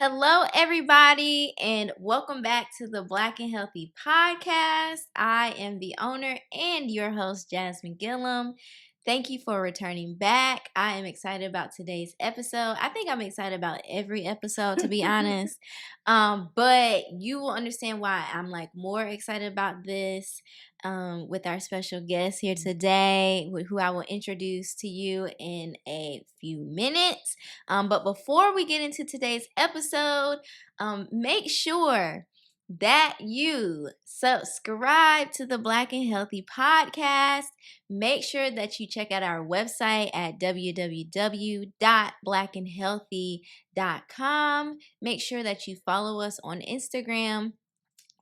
Hello, everybody, and welcome back to the Blk Healthy podcast. I am the owner and your host, Jasmine Gillum. Thank you for returning back. I am excited about today's episode. I think I'm excited about every episode, to be honest. But you will understand why I'm more excited about this with our special guest here today, who I will introduce to you in a few minutes. But before we get into today's episode, make sure that you subscribe to the Blk Healthy podcast. Make sure that you check out our website at www.blackandhealthy.com. Make sure that you follow us on Instagram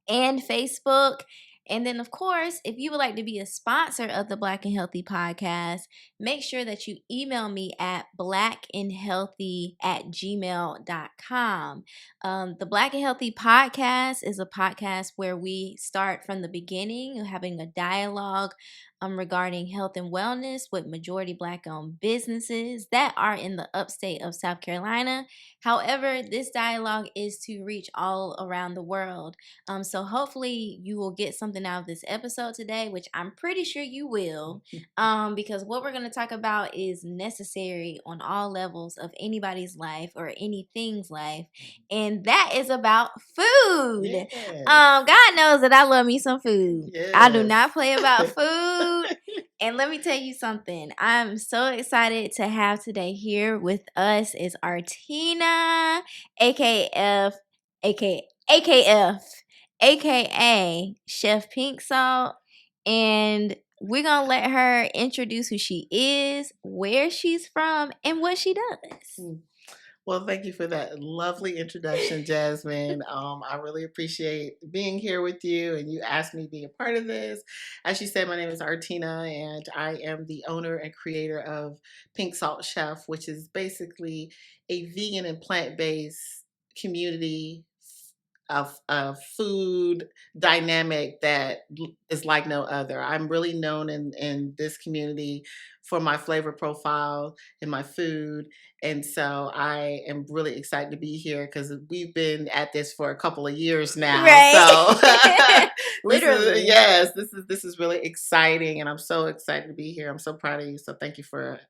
and Facebook. And then, of course, if you would like to be a sponsor of the Blk Healthy podcast, make sure that you email me at blackandhealthy@gmail.com. The Blk Healthy podcast is a podcast where we start from the beginning, having a dialogue regarding health and wellness with majority Black-owned businesses that are in the upstate of South Carolina. However, this dialogue is to reach all around the world. So hopefully you will get something out of this episode today, which I'm pretty sure you will, because what we're going to talk about is necessary on all levels of anybody's life or anything's life, and that is about food. Yes. God knows that I love me some food. Yes. I do not play about food. And let me tell you something. I'm so excited to have today here with us is Artina, aka Chef Pink Salt, and we're gonna let her introduce who she is, where she's from, and what she does. Well, thank you for that lovely introduction, Jasmine. I really appreciate being here with you, and you asked me to be a part of this. As you said, my name is Artina, and I am the owner and creator of Pink Salt Chef, which is basically a vegan and plant-based community of food dynamic that is like no other. I'm really known in this community for my flavor profile and my food. And so I am really excited to be here because we've been at this for a couple of years now. Right. So Literally. this is really exciting, and I'm so excited to be here. I'm so proud of you. So thank you for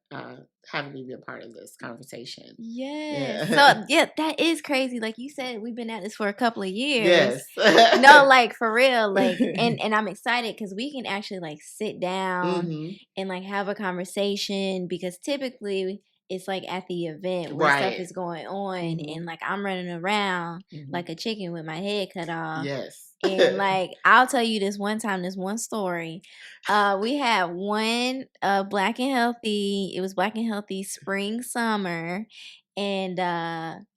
having me be a part of this conversation. Yes. Yeah. So yeah, that is crazy. Like you said, we've been at this for a couple of years. Yes. No, for real. And I'm excited because we can actually sit down Mm-hmm. and have a conversation, because typically it's at the event where stuff Right. is going on, Mm-hmm. and I'm running around Mm-hmm. like a chicken with my head cut off. Yes. And I'll tell you this one story. We had one Blk Healthy. It was Blk Healthy spring summer, and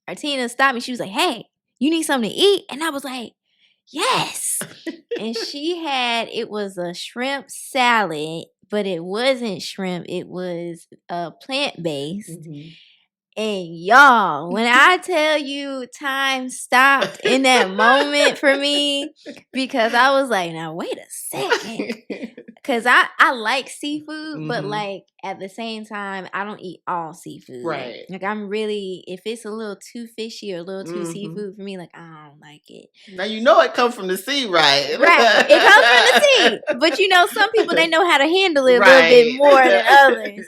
Artina stopped me. She was like, "Hey, you need something to eat?" And I was like, "Yes." And it was a shrimp salad, but it wasn't shrimp. It was plant-based. Mm-hmm. And y'all, when I tell you time stopped in that moment for me, because I was like, now wait a second. Because I like seafood, but at the same time, I don't eat all seafood. Right. I'm really, if it's a little too fishy or a little too seafood for me, I don't like it. Now you know it comes from the sea, right? Right. It comes from the sea. But some people, they know how to handle it a little bit more than others.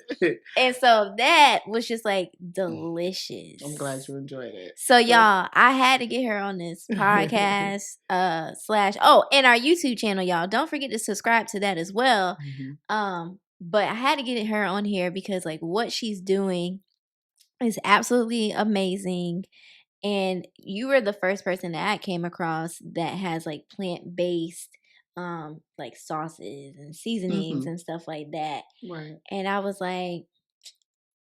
And so that was just delicious. I'm glad you enjoyed it. So y'all, I had to get her on this podcast and our YouTube channel, y'all. Don't forget to subscribe to that as well. Mm-hmm. But I had to get her on here because what she's doing is absolutely amazing. And you were the first person that I came across that has plant-based sauces and seasonings and stuff like that. Right. And I was like,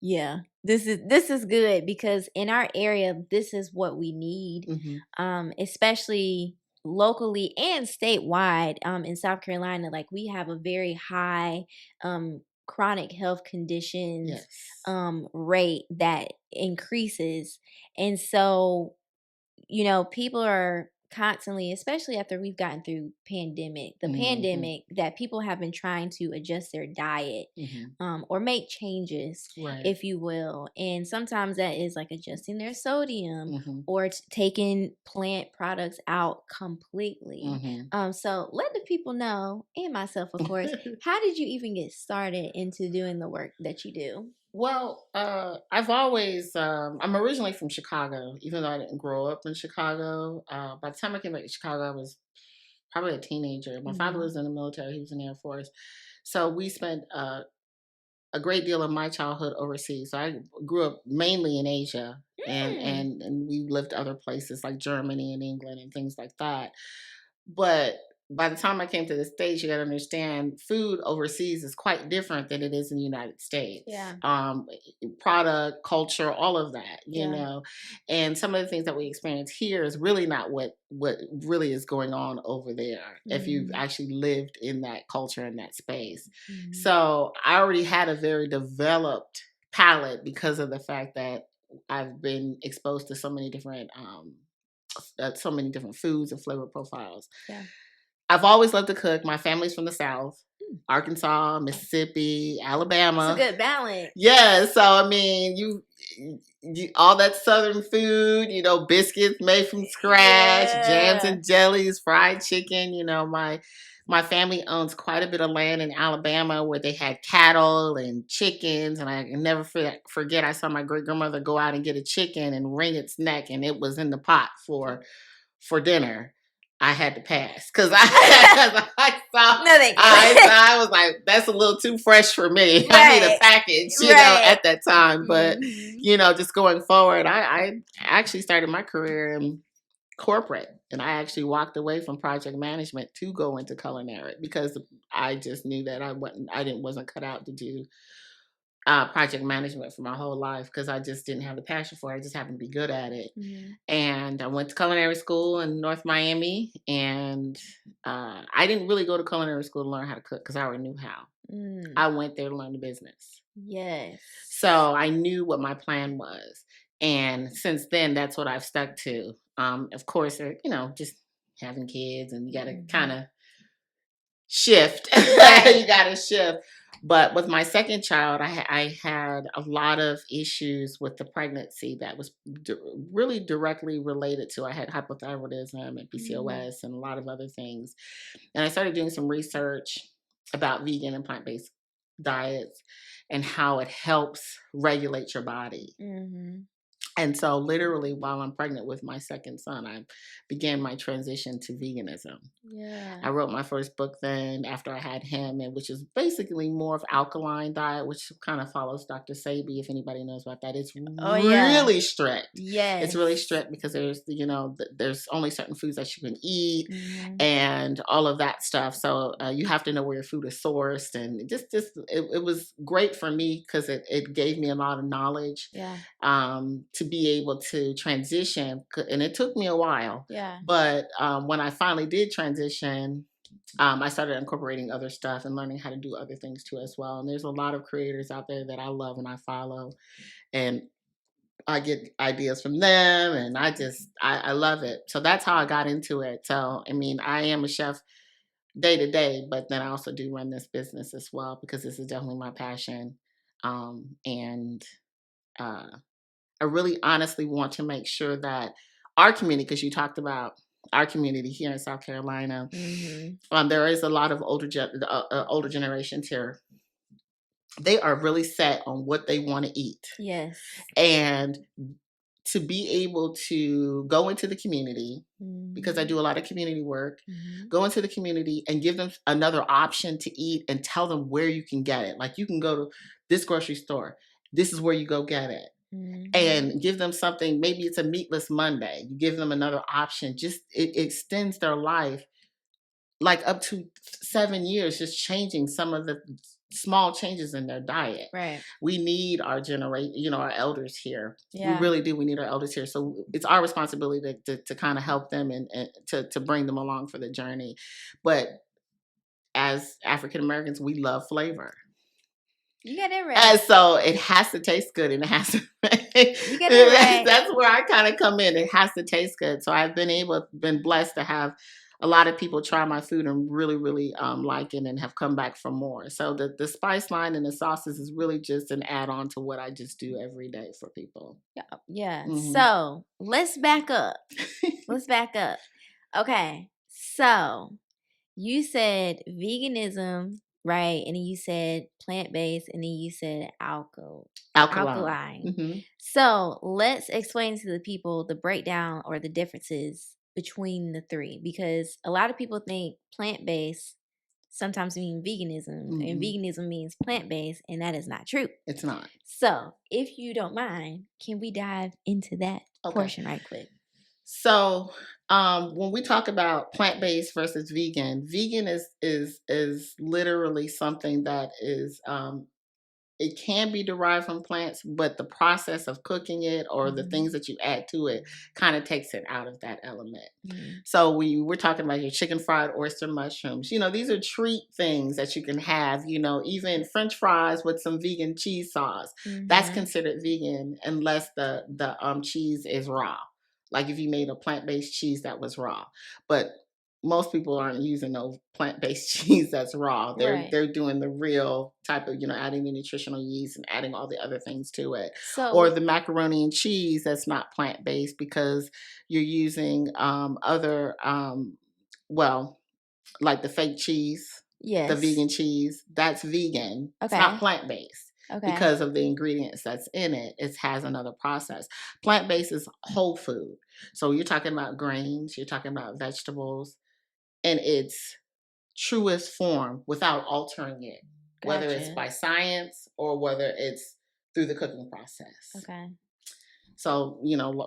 yeah, this is good, because in our area, this is what we need, especially locally and statewide. In South Carolina, we have a very high chronic health conditions rate that increases, and so people are constantly, especially after we've gotten through the pandemic, that people have been trying to adjust their diet, or make changes, if you will. And sometimes that is like adjusting their sodium, or taking plant products out completely. So let the people know, and myself, of course, how did you even get started into doing the work that you do? Well, I've always, I'm originally from Chicago, even though I didn't grow up in Chicago. By the time I came back to Chicago, I was probably a teenager. My father was in the military, he was in the Air Force. So we spent a great deal of my childhood overseas. So I grew up mainly in Asia, and we lived other places like Germany and England and things like that. But by the time I came to the States, you got to understand food overseas is quite different than it is in the United States. Product, culture, all of that, you know. And some of the things that we experience here is really not what really is going on over there if you've actually lived in that culture and that space. So I already had a very developed palate because of the fact that I've been exposed to so many different foods and flavor profiles. I've always loved to cook. My family's from the South, Arkansas, Mississippi, Alabama. It's a good balance. Yeah, so I mean, you all that Southern food, you know, biscuits made from scratch, jams and jellies, fried chicken. You know, my family owns quite a bit of land in Alabama where they had cattle and chickens, and I can never forget. I saw my great grandmother go out and get a chicken and wring its neck, and it was in the pot for dinner. I had to pass because I saw. No, thank you. I was like, that's a little too fresh for me. Right. I need a package, you know, at that time. But you know, just going forward, I actually started my career in corporate, and I actually walked away from project management to go into culinary because I just knew that I wasn't cut out to do project management for my whole life because I just didn't have the passion for it. I just happened to be good at it. And I went to culinary school in North Miami, and I didn't really go to culinary school to learn how to cook because I already knew how. I went there to learn the business. Yes. So I knew what my plan was. And since then, that's what I've stuck to. Of course, you know, just having kids, and you got to kind of shift. You got to shift. But with my second child, I had a lot of issues with the pregnancy that was really directly related to. I had hypothyroidism and PCOS and a lot of other things. And I started doing some research about vegan and plant-based diets and how it helps regulate your body. And so literally while I'm pregnant with my second son, I began my transition to veganism. I wrote my first book then after I had him, and which is basically more of alkaline diet, which kind of follows Dr. Sebi, if anybody knows about that. It's really strict. It's really strict because there's, you know, there's only certain foods that you can eat and all of that stuff. So you have to know where your food is sourced. And it was great for me because it gave me a lot of knowledge to be able to transition, and it took me a while. But when I finally did transition, I started incorporating other stuff and learning how to do other things too as well. And there's a lot of creators out there that I love and I follow, and I get ideas from them, and I love it. So that's how I got into it. So I mean, I am a chef day to day, but then I also do run this business as well because this is definitely my passion. And I really honestly want to make sure that our community, because you talked about our community here in South Carolina, there is a lot of older generations here. They are really set on what they want to eat. And to be able to go into the community, because I do a lot of community work, go into the community and give them another option to eat and tell them where you can get it. Like, you can go to this grocery store. This is where you go get it. And give them something. Maybe it's a meatless Monday. You give them another option. Just it extends their life like up to 7 years, just changing some of the small changes in their diet. We need our generation, you know, our elders here. We really do. We need our elders here. So it's our responsibility to kind of help them and to bring them along for the journey. But as African Americans, we love flavor. You got it right. And so it has to taste good, and it has to. You got it right. That's where I kind of come in. It has to taste good. So I've been blessed to have a lot of people try my food and really, really like it and have come back for more. So the spice line and the sauces is really just an add on to what I just do every day for people. Yeah. So let's back up. Okay. So you said veganism, right? And then you said plant-based, and then you said alkaline. So let's explain to the people the breakdown or the differences between the three, because a lot of people think plant-based sometimes mean veganism, and veganism means plant-based, and that is not true. It's not. So if you don't mind, can we dive into that portion right quick? So when we talk about plant-based versus vegan is literally something that is it can be derived from plants, but the process of cooking it or the things that you add to it kind of takes it out of that element. So we're talking about your chicken fried oyster mushrooms. These are treat things that you can have, even French fries with some vegan cheese sauce. That's considered vegan unless the cheese is raw. Like if you made a plant-based cheese that was raw. But most people aren't using no plant-based cheese that's raw. They're doing the real type of, adding the nutritional yeast and adding all the other things to it. Or the macaroni and cheese that's not plant-based because you're using other, like the fake cheese, the vegan cheese, that's vegan. It's not plant-based. Because of the ingredients that's in it, it has another process. Plant-based is whole food. So you're talking about grains, you're talking about vegetables, in its truest form without altering it, whether it's by science or whether it's through the cooking process. So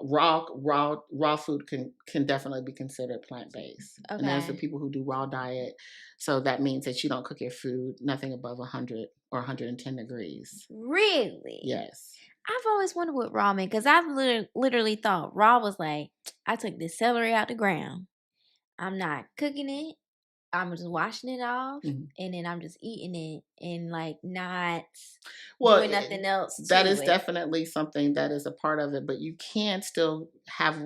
raw food can definitely be considered plant-based. And there's the people who do raw diet. So that means that you don't cook your food nothing above 100 or 110 degrees. Really? Yes. I've always wondered what raw meant, because I've literally thought raw was like, I took this celery out the ground. I'm not cooking it. I'm just washing it off, and then I'm just eating it and like not doing nothing else. That is definitely something that is a part of it, but you can still have a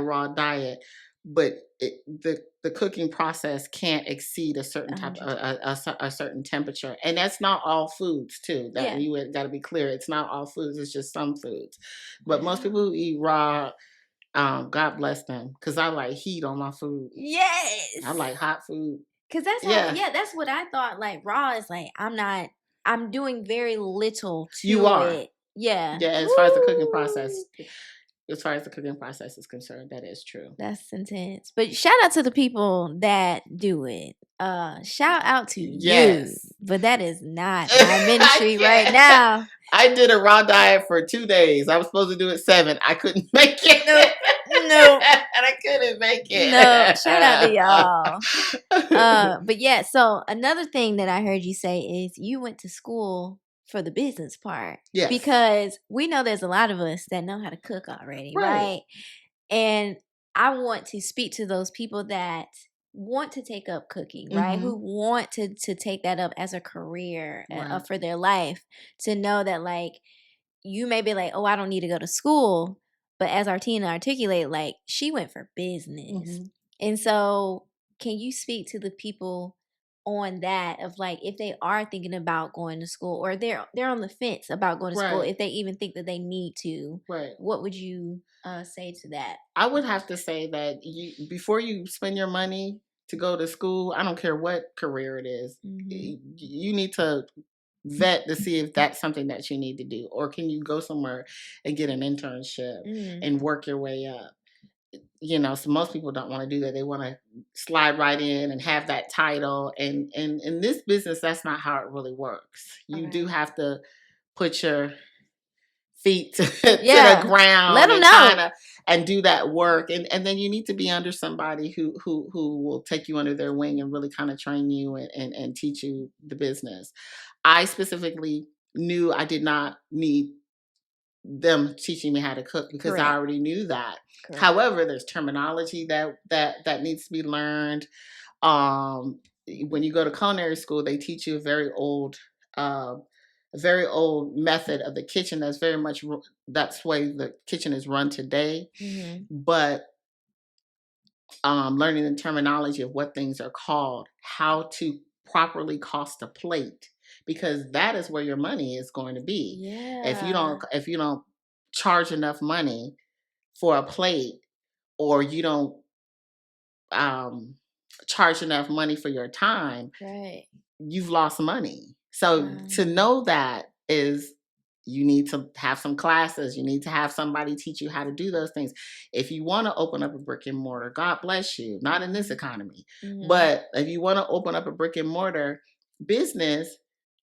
raw diet, but the cooking process can't exceed a certain type a certain temperature, and that's not all foods too. That you got to be clear. It's not all foods. It's just some foods, but most people who eat raw. God bless them, because I like heat on my food. Yes, I like hot food. Because that's that's what I thought. Like raw is like I'm doing very little to it. Yeah. As far as the cooking process. As far as the cooking process is concerned, that is true. That's intense. But shout out to the people that do it. Shout out to you. But that is not my ministry right now. I did a raw diet for 2 days. I was supposed to do it 7. I couldn't make it. No. And I couldn't make it. No. Shout out to y'all. But yeah, so another thing that I heard you say is you went to school for the business part. Yes. Because we know there's a lot of us that know how to cook already, right? And I want to speak to those people that want to take up cooking, right? Who want to take that up as a career for their life, to know that like you may be like, oh, I don't need to go to school. But as Artina articulated, like she went for business. And so can you speak to the people on that of like if they are thinking about going to school, or they're on the fence about going to school, if they even think that they need to, what would you say to that? I would have to say that before you spend your money to go to school, I don't care what career it is, you need to vet to see if that's something that you need to do, or can you go somewhere and get an internship and work your way up. So most people don't want to do that. They want to slide right in and have that title. And in this business, that's not how it really works. You do have to put your feet to the ground. Let them know. And do that work. And then you need to be under somebody who will take you under their wing and really kind of train you and teach you the business. I specifically knew I did not need them teaching me how to cook because I already knew that. However, there's terminology that needs to be learned. When you go to culinary school, they teach you a very old very old method of the kitchen that's very much that's the way the kitchen is run today. But learning the terminology of what things are called, how to properly cost a plate, because that is where your money is going to be. If you don't charge enough money for a plate, or you don't charge enough money for your time, you've lost money. So to know that is, you need to have some classes. You need to have somebody teach you how to do those things. If you want to open up a brick and mortar, God bless you. Not in this economy. But if you want to open up a brick and mortar business,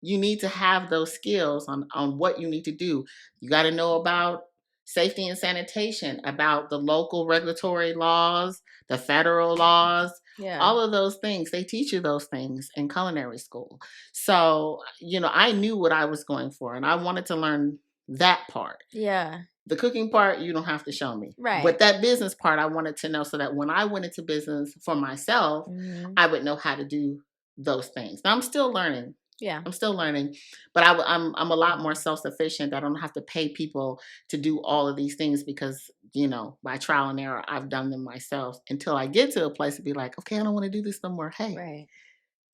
you need to have those skills on what you need to do. You got to know about safety and sanitation, about the local regulatory laws, the federal laws, all of those things. They teach you those things in culinary school. So, I knew what I was going for, and I wanted to learn that part. The cooking part, you don't have to show me. But that business part, I wanted to know, so that when I went into business for myself, I would know how to do those things. Now, I'm still learning. I'm still learning, but I'm a lot more self-sufficient. I don't have to pay people to do all of these things, because, by trial and error, I've done them myself, until I get to a place to be like, okay, I don't want to do this no more. Hey,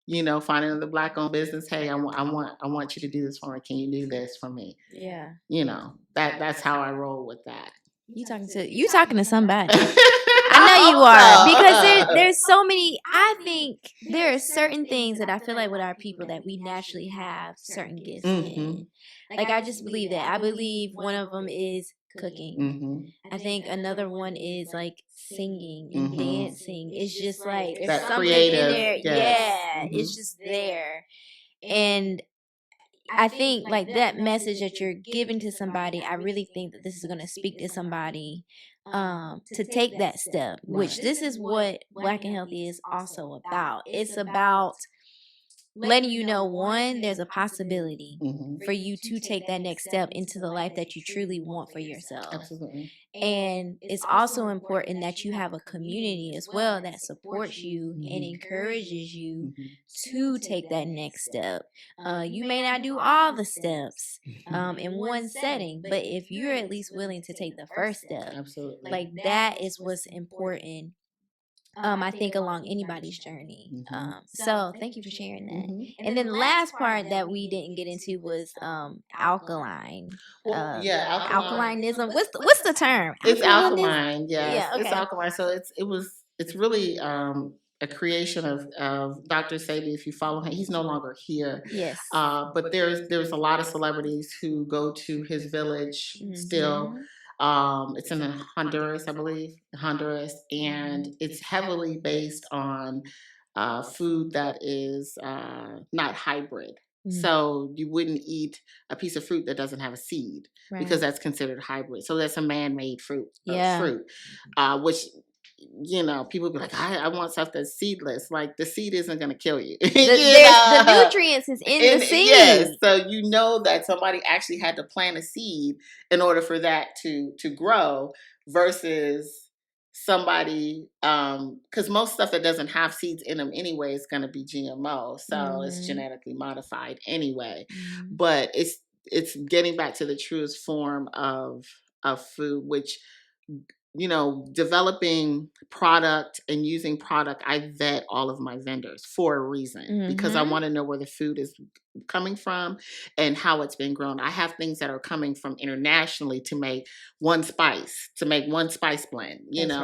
find another Black-owned business. Hey, I want you to do this for me. Can you do this for me? That's how I roll with that. You talking to somebody. I know you are, because there's so many. I think there are certain things that I feel like with our people that we naturally have certain gifts in. Like, I just believe that. I believe one of them is cooking. I think another one is like singing and dancing. It's just like there's something creative in there. Yes. It's just there. And I think like that message that you're giving to somebody, I really think that this is going to speak to somebody to take that step, which this is what Black and Healthy is also about. It's about letting you know, one, there's a possibility for you to take that next step into the life that you truly want for yourself. Absolutely. And it's also important that you have a community as well that supports you and encourages you to take that next step. You may not do all the steps in one setting, but if you're at least willing to take the first step, absolutely, like that is what's important. I think along anybody's journey. So thank you for sharing that. And then the last part that we didn't get into was alkaline. Well, alkalinism. What's the term? It's alkaline. Yes. Yeah, okay. It's alkaline. So it's really a creation of Dr. Sebi. If you follow him, he's no longer here. Yes. But there's a lot of celebrities who go to his village still. It's in Honduras, I believe, and it's heavily based on food that is not hybrid. So you wouldn't eat a piece of fruit that doesn't have a seed, because that's considered hybrid. So that's a man-made fruit, which, people be like, I want stuff that's seedless. Like, the seed isn't going to kill you. The nutrients is in the seed. Yes, so that somebody actually had to plant a seed in order for that to grow, versus somebody, because most stuff that doesn't have seeds in them anyway is going to be GMO, so it's genetically modified anyway. But it's getting back to the truest form of food, which, developing product and using product, I vet all of my vendors for a reason, because I want to know where the food is coming from and how it's been grown. I have things that are coming from internationally to make one spice blend,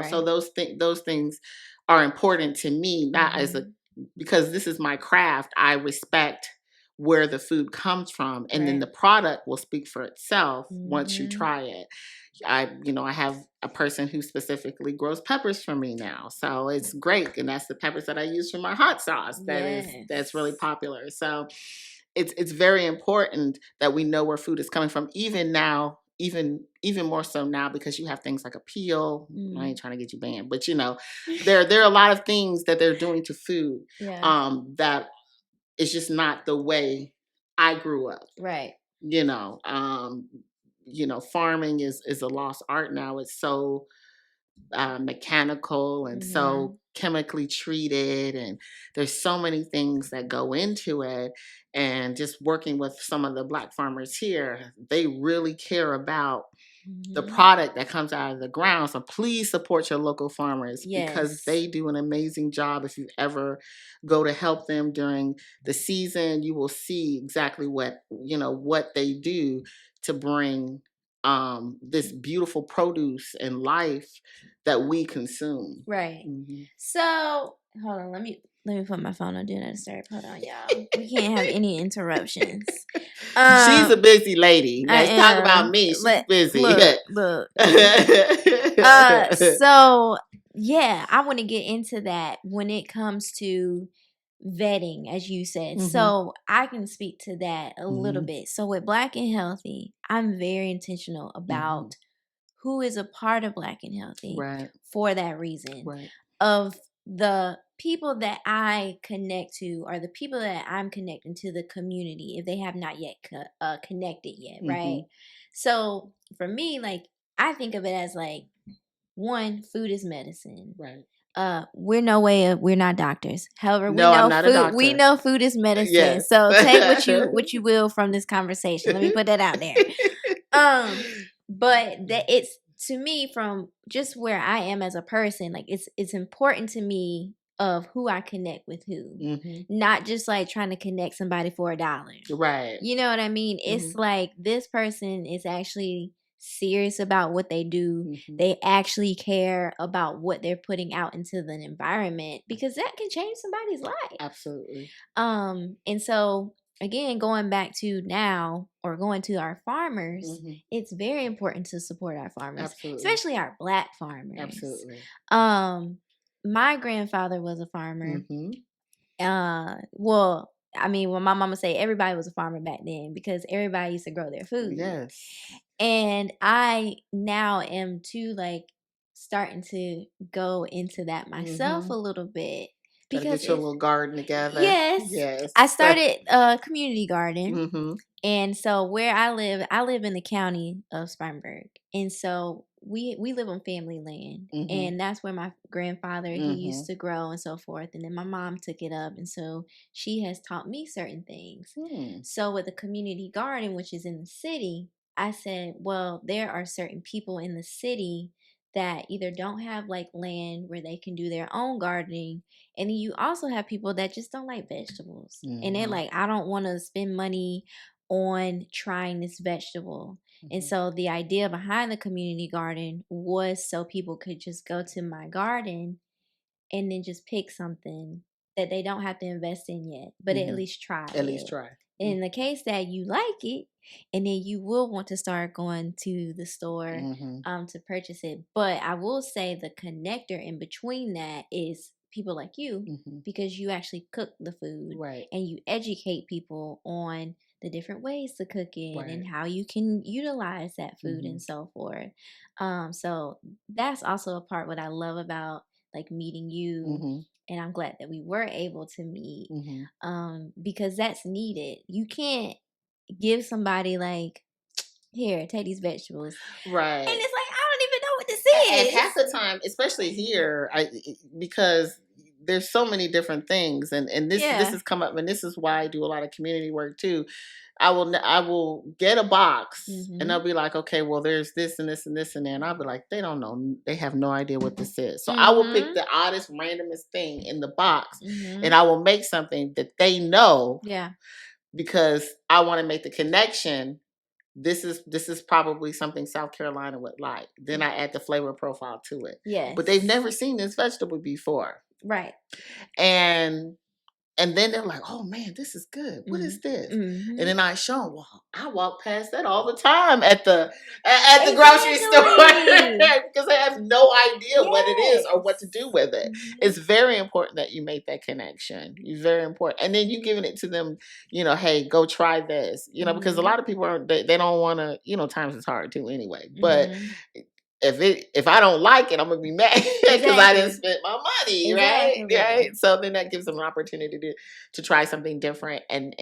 so those things are important to me, not because this is my craft. I respect where the food comes from, and then the product will speak for itself once you try it. I have a person who specifically grows peppers for me now, so it's great, and that's the peppers that I use for my hot sauce. That's really popular. So it's very important that we know where food is coming from, even now, even more so now, because you have things like a peel. I ain't trying to get you banned, but there are a lot of things that they're doing to food that is just not the way I grew up. Right. Farming is a lost art now. It's so mechanical and so chemically treated, and there's so many things that go into it. And just working with some of the Black farmers here, they really care about the product that comes out of the ground. So please support your local farmers, because they do an amazing job. If you ever go to help them during the season, you will see exactly what they do to bring this beautiful produce and life that we consume. Right. So hold on, let me put my phone on Do Not Disturb. Hold on, y'all. We can't have any interruptions. She's a busy lady. Let's talk about me. She's busy. Look. So yeah, I want to get into that when it comes to vetting, as you said. So I can speak to that a little bit. So with Black and Healthy, I'm very intentional about who is a part of Black and Healthy for that reason. Of the people that I connect to, or the people that I'm connecting to the community, if they have not yet connected yet, right? So for me, like, I think of it as like, one, food is medicine. We're not doctors. However, I'm not a doctor. We know food is medicine. Yes. So take what you will from this conversation. Let me put that out there. But that it's, to me, from just where I am as a person, like it's important to me of who I connect with who. Not just like trying to connect somebody for $1. Right. You know what I mean? It's like, this person is actually serious about what they do. They actually care about what they're putting out into the environment, because that can change somebody's life. Absolutely. And so again, going back to now, or going to our farmers, it's very important to support our farmers. Absolutely. Especially our Black farmers. Absolutely. My grandfather was a farmer. Well, I mean, when my mama say everybody was a farmer back then, because everybody used to grow their food. Yes. And I now am too, like, starting to go into that myself a little bit. Because get your little garden together. Yes. I started a community garden. And so where I live in the county of Spartanburg. And so we live on family land. And that's where my grandfather, he used to grow and so forth. And then my mom took it up. And so she has taught me certain things. So with the community garden, which is in the city, I said, well, there are certain people in the city that either don't have like land where they can do their own gardening. And then you also have people that just don't like vegetables. And they're like, I don't want to spend money on trying this vegetable. And so the idea behind the community garden was so people could just go to my garden and then just pick something that they don't have to invest in yet, but at least try it. At least try. In the case that you like it, and then you will want to start going to the store to purchase it. But I will say the connector in between that is people like you, because you actually cook the food, and you educate people on the different ways to cook it and how you can utilize that food and so forth. So that's also a part what I love about like meeting you. And I'm glad that we were able to meet, because that's needed. You can't give somebody like, here, take these vegetables. Right. And it's like, I don't even know what this is. And half the time, especially here, because there's so many different things, and this has come up, and this is why I do a lot of community work too. I will get a box, and they'll be like, okay, well, there's this and this and this and that, and I'll be like, they don't know, they have no idea what this is. So I will pick the oddest, randomest thing in the box, and I will make something that they know. Yeah. Because I want to make the connection. This is probably something South Carolina would like. Then I add the flavor profile to it. Yes. But they've never seen this vegetable before. Right. And then they're like, oh man, this is good. What is this? And then I show them, well, I walk past that all the time at the grocery store because they have no idea what it is or what to do with it. It's very important that you make that connection. It's very important. And then you giving it to them, hey, go try this, because a lot of people they don't want to, times is hard too anyway. But if I don't like it, I'm gonna be mad because I didn't spend my money, right? So then that gives them an opportunity to try something different and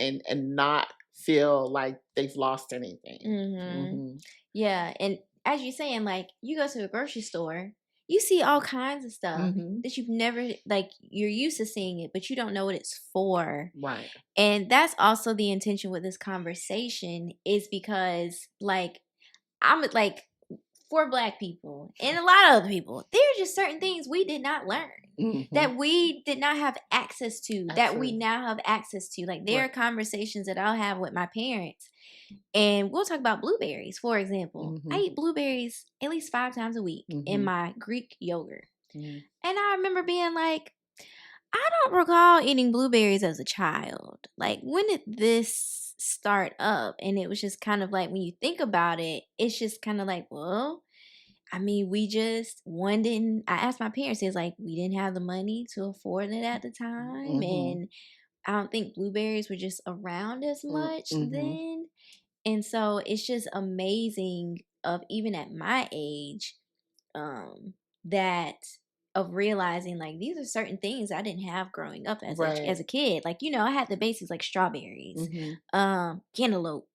not feel like they've lost anything. Yeah, and as you're saying, like, you go to a grocery store you see all kinds of stuff Mm-hmm. that you've never, like, you're used to seeing it, but you don't know what it's for. Right. And that's also the intention with this conversation, is because, like, I'm like, for Black people and a lot of other people, there are just certain things we did not learn, Mm-hmm. that we did not have access to, Absolutely. that we now have access to. Like, there are conversations that I'll have with my parents, and we'll talk about blueberries, for example. Mm-hmm. I eat blueberries at least 5 times a week in my Greek yogurt. Mm-hmm. And I remember being like, I don't recall eating blueberries as a child. Like, when did this start up? And it was just kind of like, when you think about it, it's just kind of like, well, I mean, I asked my parents, it's like, we didn't have the money to afford it at the time. And I don't think blueberries were just around as much then. And so it's just amazing, of even at my age, that of realizing, like, these are certain things I didn't have growing up as a kid. Like, I had the basics, like strawberries, cantaloupe.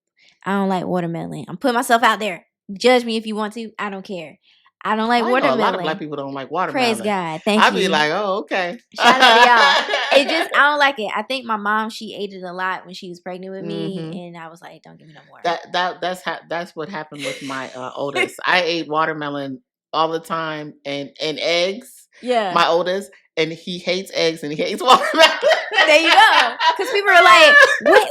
I don't like watermelon. I'm putting myself out there. Judge me if you want to. I don't care. I don't like watermelon. A lot of Black people don't like watermelon. Praise God. Thank you. I'd be like, oh, okay. Shout out to y'all. I don't like it. I think my mom, she ate it a lot when she was pregnant with me, and I was like, don't give me no more. That's what happened with my oldest. I ate watermelon all the time, and eggs. Yeah. My oldest, and he hates eggs and he hates watermelon. There you go. Because people are like, what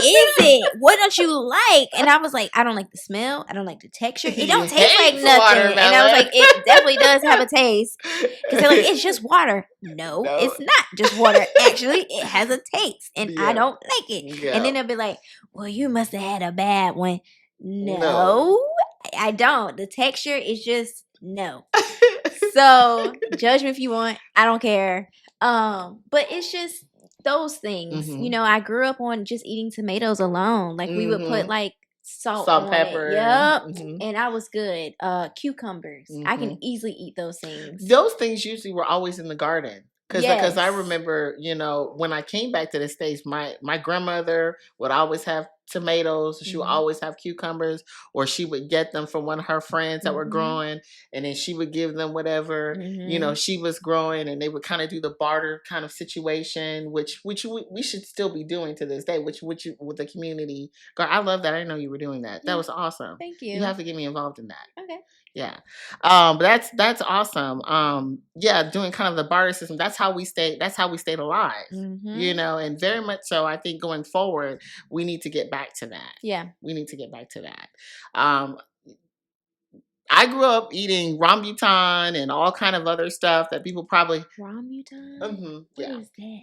is it? What don't you like? And I was like, I don't like the smell. I don't like the texture. It don't taste like nothing. Watermelon. And I was like, it definitely does have a taste. Because they're like, it's just water. No, it's not just water. Actually, it has a taste. And I don't like it. Yeah. And then they'll be like, well, you must have had a bad one. No, I don't. The texture is just no. So judge me if you want. I don't care. But it's just those things. I grew up on just eating tomatoes alone. Like, we would put like salt on pepper. It. Yep. And I was good. Cucumbers. I can easily eat those things. Those things usually were always in the garden. Because I remember, when I came back to the States, my grandmother would always have tomatoes. She would always have cucumbers, or she would get them from one of her friends that were growing, and then she would give them whatever, she was growing, and they would kind of do the barter kind of situation, which we should still be doing to this day, which with the community. God, I love that. I didn't know you were doing that. That was awesome. Thank you. You have to get me involved in that. Okay. Yeah. But that's awesome. Doing kind of the barter system. That's how we stayed alive. And very much so, I think going forward, we need to get back to that. Yeah. We need to get back to that. I grew up eating rambutan and all kind of other stuff that people probably... Rambutan? What is that?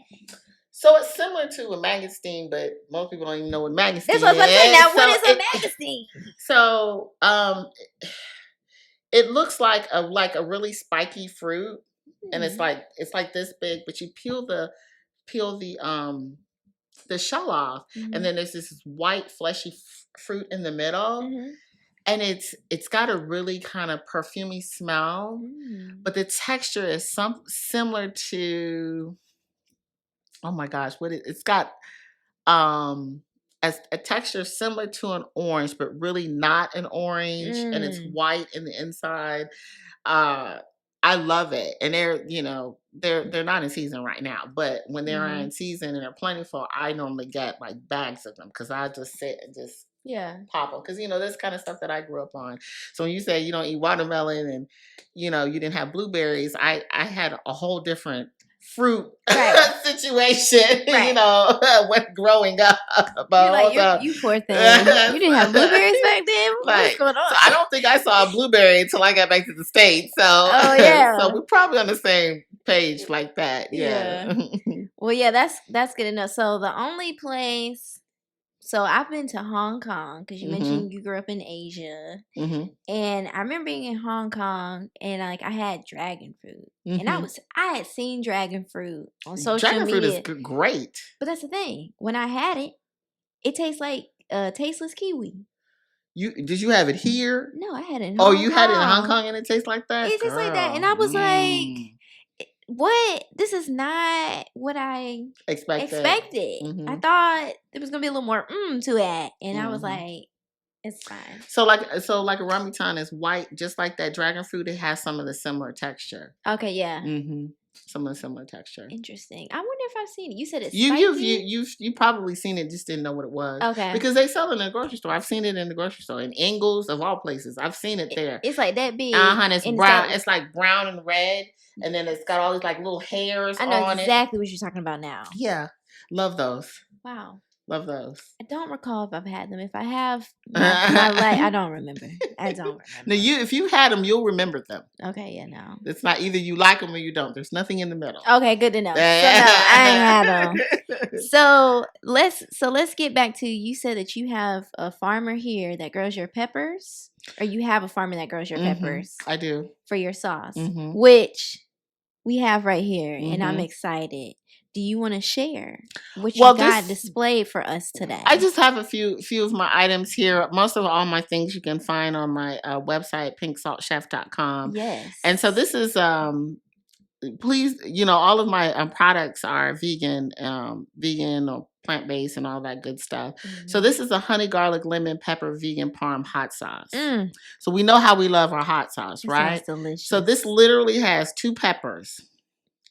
So it's similar to a mangosteen, but most people don't even know what mangosteen is. That's what I'm saying. Now, what is a mangosteen? So, it looks like a really spiky fruit, and it's like this big. But you peel the shell off, and then there's this white fleshy fruit in the middle, and it's got a really kind of perfumey smell, but the texture is similar to, oh my gosh, it's got as a texture similar to an orange, but really not an orange, and it's white in the inside. I love it, and they're not in season right now, but when they're in season and they're plentiful, I normally get like bags of them, because I just sit and just pop them, because this kind of stuff that I grew up on. So when you say you don't eat watermelon and you didn't have blueberries, I had a whole different fruit situation, when growing up. But you're like, you poor thing. You didn't have blueberries back then? What's going on? So I don't think I saw a blueberry until I got back to the States. So, so we're probably on the same page like that. Yeah. Well, yeah, that's good enough. So the only place... So I've been to Hong Kong, because you mentioned you grew up in Asia, and I remember being in Hong Kong, and I had dragon fruit, and I had seen dragon fruit on social media. Dragon fruit is great, but that's the thing. When I had it, it tastes like tasteless kiwi. Did you have it here? No, I had it in Hong Kong. Oh, you had it in Hong Kong, and it tastes like that? It tastes like that, and I was like, what? This is not what I expected. I thought there was gonna be a little more to it, and I was like, It's fine. So like a rambutan is white, just like that dragon fruit. It has some of the similar texture. Okay, yeah. Mm-hmm. Some of the similar texture. Interesting. I wonder if I've seen it. You said it's spicy? You probably seen it, just didn't know what it was. Okay. Because they sell it in the grocery store. I've seen it in the grocery store. In Ingles, of all places. I've seen it there. It's like that big. It's brown. It's like brown and red. And then it's got all these like little hairs on it. I know exactly what you're talking about now. Yeah. Love those. Wow. Love those. I don't recall if I've had them. If I have, I don't remember. I don't remember. Now, if you had them, you'll remember them. Okay, yeah, no. It's not either you like them or you don't. There's nothing in the middle. Okay, good to know. So no, I ain't had them. So let's get back to, you said that you have a farmer here that grows your peppers, or you have a farmer that grows your peppers. I do. For your sauce, which we have right here, and I'm Mm-hmm. excited. Do you want to share what you got displayed for us today? I just have a few of my items here. Most of all my things you can find on my website, pinksaltchef.com. Yes. And so this is, please, all of my products are vegan or plant-based and all that good stuff. Mm-hmm. So this is a honey, garlic, lemon, pepper, vegan parm hot sauce. Mm. So we know how we love our hot sauce, right? Sounds delicious. So this literally has 2 peppers.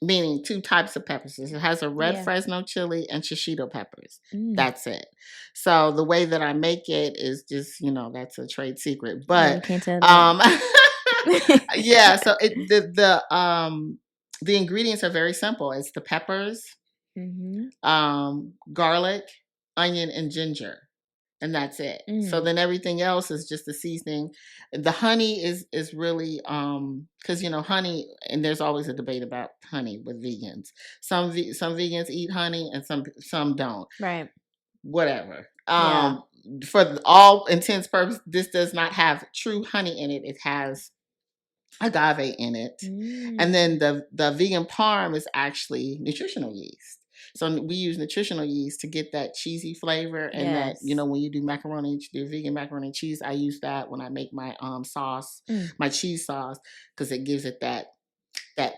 Meaning 2 types of peppers. It has a red Fresno chili and shishito peppers. Mm. That's it. So the way that I make it is just, that's a trade secret. But can't tell yeah, so the ingredients are very simple. It's the peppers, garlic, onion, and ginger. And that's it. Mm. So then everything else is just the seasoning. The honey is really, because, honey, and there's always a debate about honey with vegans. Some vegans eat honey and some don't. Right. Whatever. For all intents and purposes, this does not have true honey in it. It has agave in it. Mm. And then the vegan parm is actually nutritional yeast. So we use nutritional yeast to get that cheesy flavor, and that, when you do macaroni, do vegan macaroni and cheese, I use that when I make my sauce, my cheese sauce, because it gives it that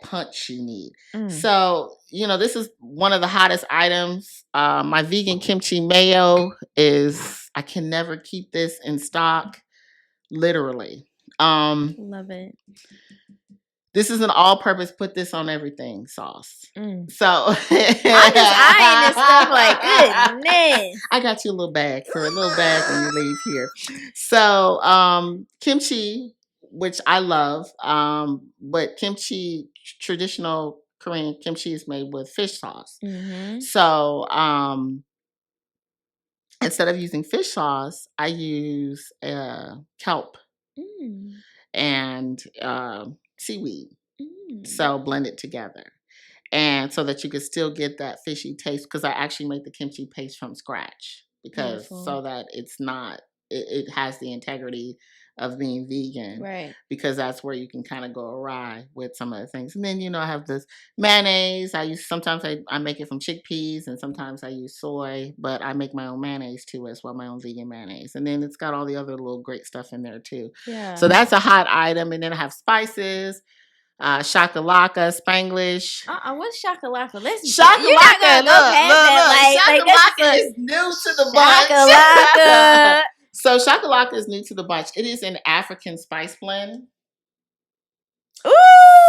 punch you need. Mm. So, this is one of the hottest items. My vegan kimchi mayo I can never keep this in stock, literally. Love it. This is an all-purpose, put this on everything sauce. Mm. So I'm just eyeing this stuff like, goodness. I got you a little bag when you leave here. So kimchi, which I love, but kimchi, traditional Korean kimchi, is made with fish sauce. Mm-hmm. So instead of using fish sauce, I use kelp and seaweed. So blend it together. And so that you can still get that fishy taste, because I actually make the kimchi paste from scratch, because so that it's not, it has the integrity of being vegan. Right. Because that's where you can kind of go awry with some of the things. And then, I have this mayonnaise. Sometimes I make it from chickpeas, and sometimes I use soy, but I make my own mayonnaise too as well, my own vegan mayonnaise. And then it's got all the other little great stuff in there too. Yeah. So that's a hot item. And then I have spices, shakalaka, Spanglish. What's shakalaka? Shakalaka, you're not gonna go past that. Shakalaka is new to the bunch. Shakalaka. So shakalaka is new to the bunch. It is an African spice blend. Ooh!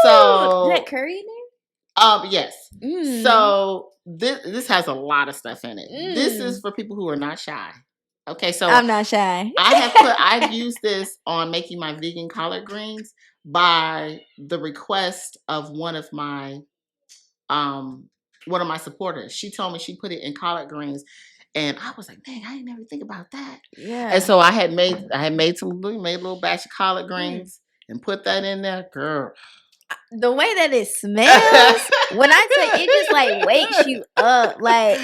So is that curry in there? Yes. Mm. So this has a lot of stuff in it. Mm. This is for people who are not shy. Okay, so I'm not shy. I've used this on making my vegan collard greens by the request of one of my supporters. She told me she put it in collard greens, and I was like, dang, I didn't ever think about that. Yeah. And so I made a little batch of collard greens and put that in there, girl. The way that it smells, when I tell you, it just like wakes you up. Like,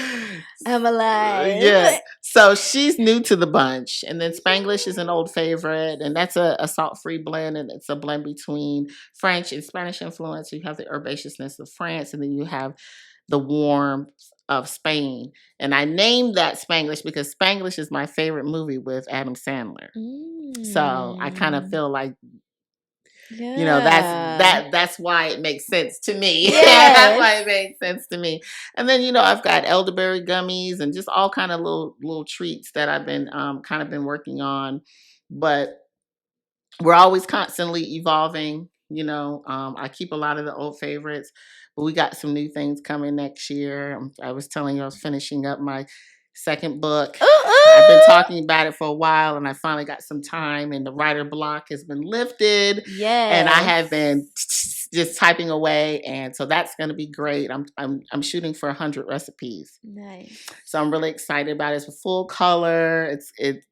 I'm alive. Yeah. So she's new to the bunch. And then Spanglish is an old favorite. And that's a salt-free blend. And it's a blend between French and Spanish influence. So you have the herbaceousness of France, and then you have the warmth of Spain. And I named that Spanglish because Spanglish is my favorite movie with Adam Sandler. Mm. So I kind of feel like That's why it makes sense to me. Yes. That's why it makes sense to me. And then I've got elderberry gummies and just all kind of little treats that I've been kind of been working on, but we're always constantly evolving. I keep a lot of the old favorites, but we got some new things coming next year. I was telling you I was finishing up my second book. I've been talking about it for a while, and I finally got some time, and the writer block has been lifted. Yes. And I have been just typing away, and so that's going to be great. I'm shooting for 100 recipes. Nice. So I'm really excited about it. It's a full color.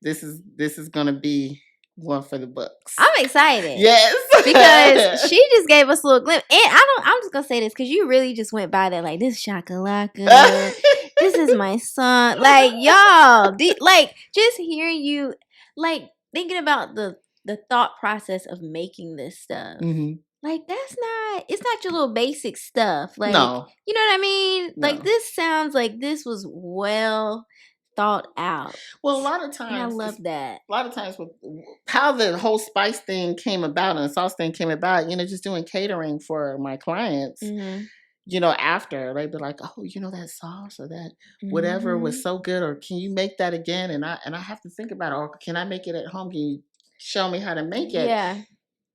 This is going to be one for the books. I'm excited. Yes. Because she just gave us a little glimpse. And I'm just gonna say this because you really just went by that like, this shakalaka. This is my son. Like, y'all, like just hearing you, like thinking about the thought process of making this stuff. Mm-hmm. Like, it's not your little basic stuff. Like, no. You know what I mean? No. Like, this sounds like this was well thought out. Well, a lot of times, and I love that. A lot of times, with how the whole spice thing came about and the sauce thing came about, just doing catering for my clients. Mm-hmm. After they'd be like, oh, that sauce or that whatever was so good, or can you make that again? And I have to think about it, or can I make it at home? Can you show me how to make it? Yeah.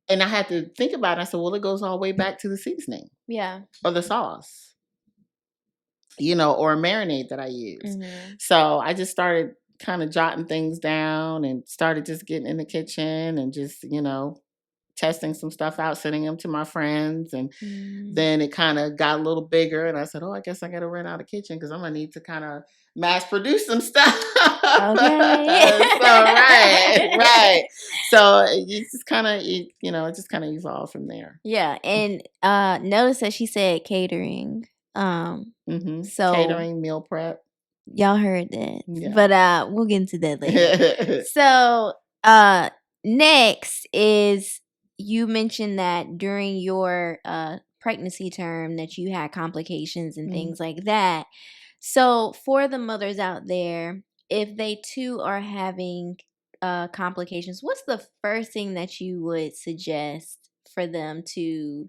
And I had to think about it. I said, well, it goes all the way back to the seasoning. Yeah. Or the sauce. Or a marinade that I use. Mm-hmm. So I just started kind of jotting things down and started just getting in the kitchen and just, testing some stuff out, sending them to my friends. And then it kind of got a little bigger. And I said, oh, I guess I got to rent out a kitchen because I'm going to need to kind of mass produce some stuff. Okay. So, right. So it just kind of, it just kind of evolved from there. Yeah. And notice that she said catering. So catering, meal prep. Y'all heard that. Yeah. But we'll get into that later. So next is, you mentioned that during your pregnancy term that you had complications and things like that. So for the mothers out there, if they too are having complications, what's the first thing that you would suggest for them to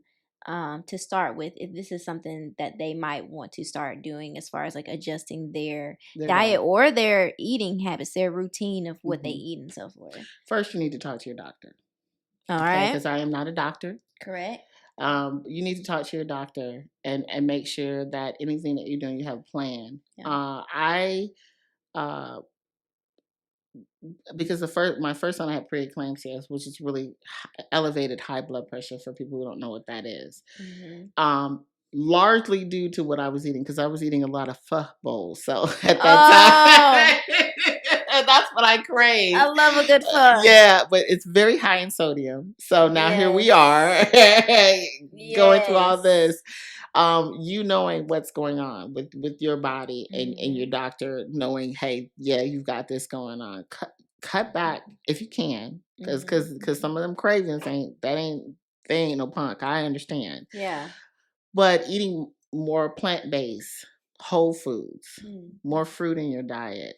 start with, if this is something that they might want to start doing as far as like adjusting their diet or their eating habits, their routine of what they eat and so forth? First, you need to talk to your doctor. All right. Because I am not a doctor. Correct. You need to talk to your doctor and make sure that anything that you're doing, you have a plan. Yeah. Because my first son, I had preeclampsia, which is really elevated high blood pressure for people who don't know what that is. Largely due to what I was eating, because I was eating a lot of pho bowls. So at that time, that's what I crave. I love a good pho. Yeah, but it's very high in sodium. So now here we are going through all this. Knowing what's going on with your body and your doctor knowing, hey, yeah, you've got this going on. Cut back if you can, because some of them cravings they ain't no punk. I understand. Yeah. But eating more plant-based, whole foods, more fruit in your diet,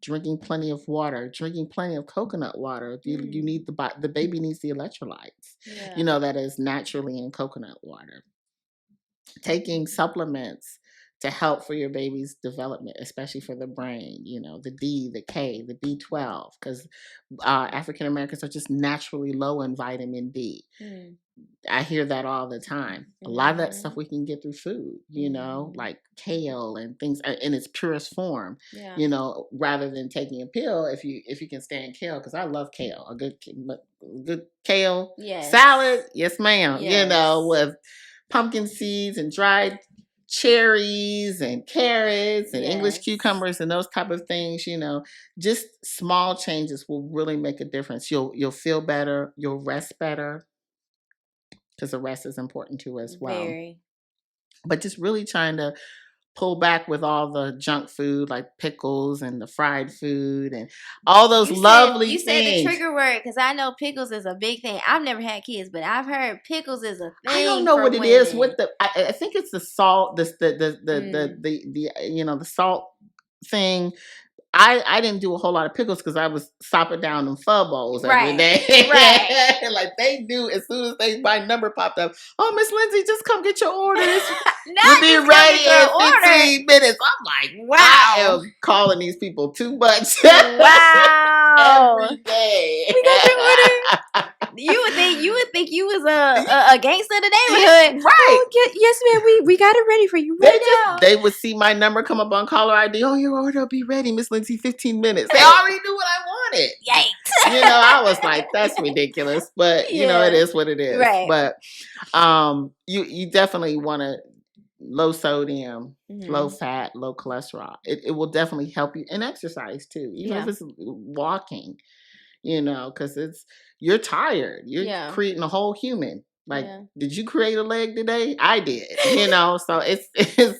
drinking plenty of water, drinking plenty of coconut water. You need the baby needs the electrolytes. Yeah. That is naturally in coconut water. Taking supplements to help for your baby's development, especially for the brain, the D, the K, the B12, because African Americans are just naturally low in vitamin D. I hear that all the time. A lot of that stuff we can get through food, like kale and things in its purest form, rather than taking a pill. If you can stand kale, because I love kale, a good kale salad. Yes, ma'am. Yes. With pumpkin seeds and dried cherries and carrots and English cucumbers and those type of things, just small changes will really make a difference. You'll feel better. You'll rest better, because the rest is important too as well. Very. But just really trying to pull back with all the junk food like pickles and the fried food and all those lovely things. You said the trigger word, because I know pickles is a big thing. I've never had kids, but I've heard pickles is a thing. I don't know what women. It is with I think it's the salt, the salt thing. I didn't do a whole lot of pickles because I was sopping down them pho bowls every Right. day. Right. Like they knew as soon as my number popped up, oh, Miss Lindsey, just come get your orders. We'll Not be just come ready get your in order. 15 minutes. I'm like, Wow. I am calling these people too much. Wow. Every day. We got your order. You would think you was a gangster of the neighborhood. Right. Oh, yes, ma'am. We got it ready for you right now. They would see my number come up on caller ID. Oh, your order will be ready, Miss Lindsey, 15 minutes. They already knew what I wanted. Yikes. You know, I was like, that's ridiculous. But you know, it is what it is. Right. But you definitely want to low sodium, low fat, low cholesterol. It will definitely help you, and exercise too, even if it's walking. You know, because you're tired. You're creating a whole human. Like, did you create a leg today? I did. You know, so it's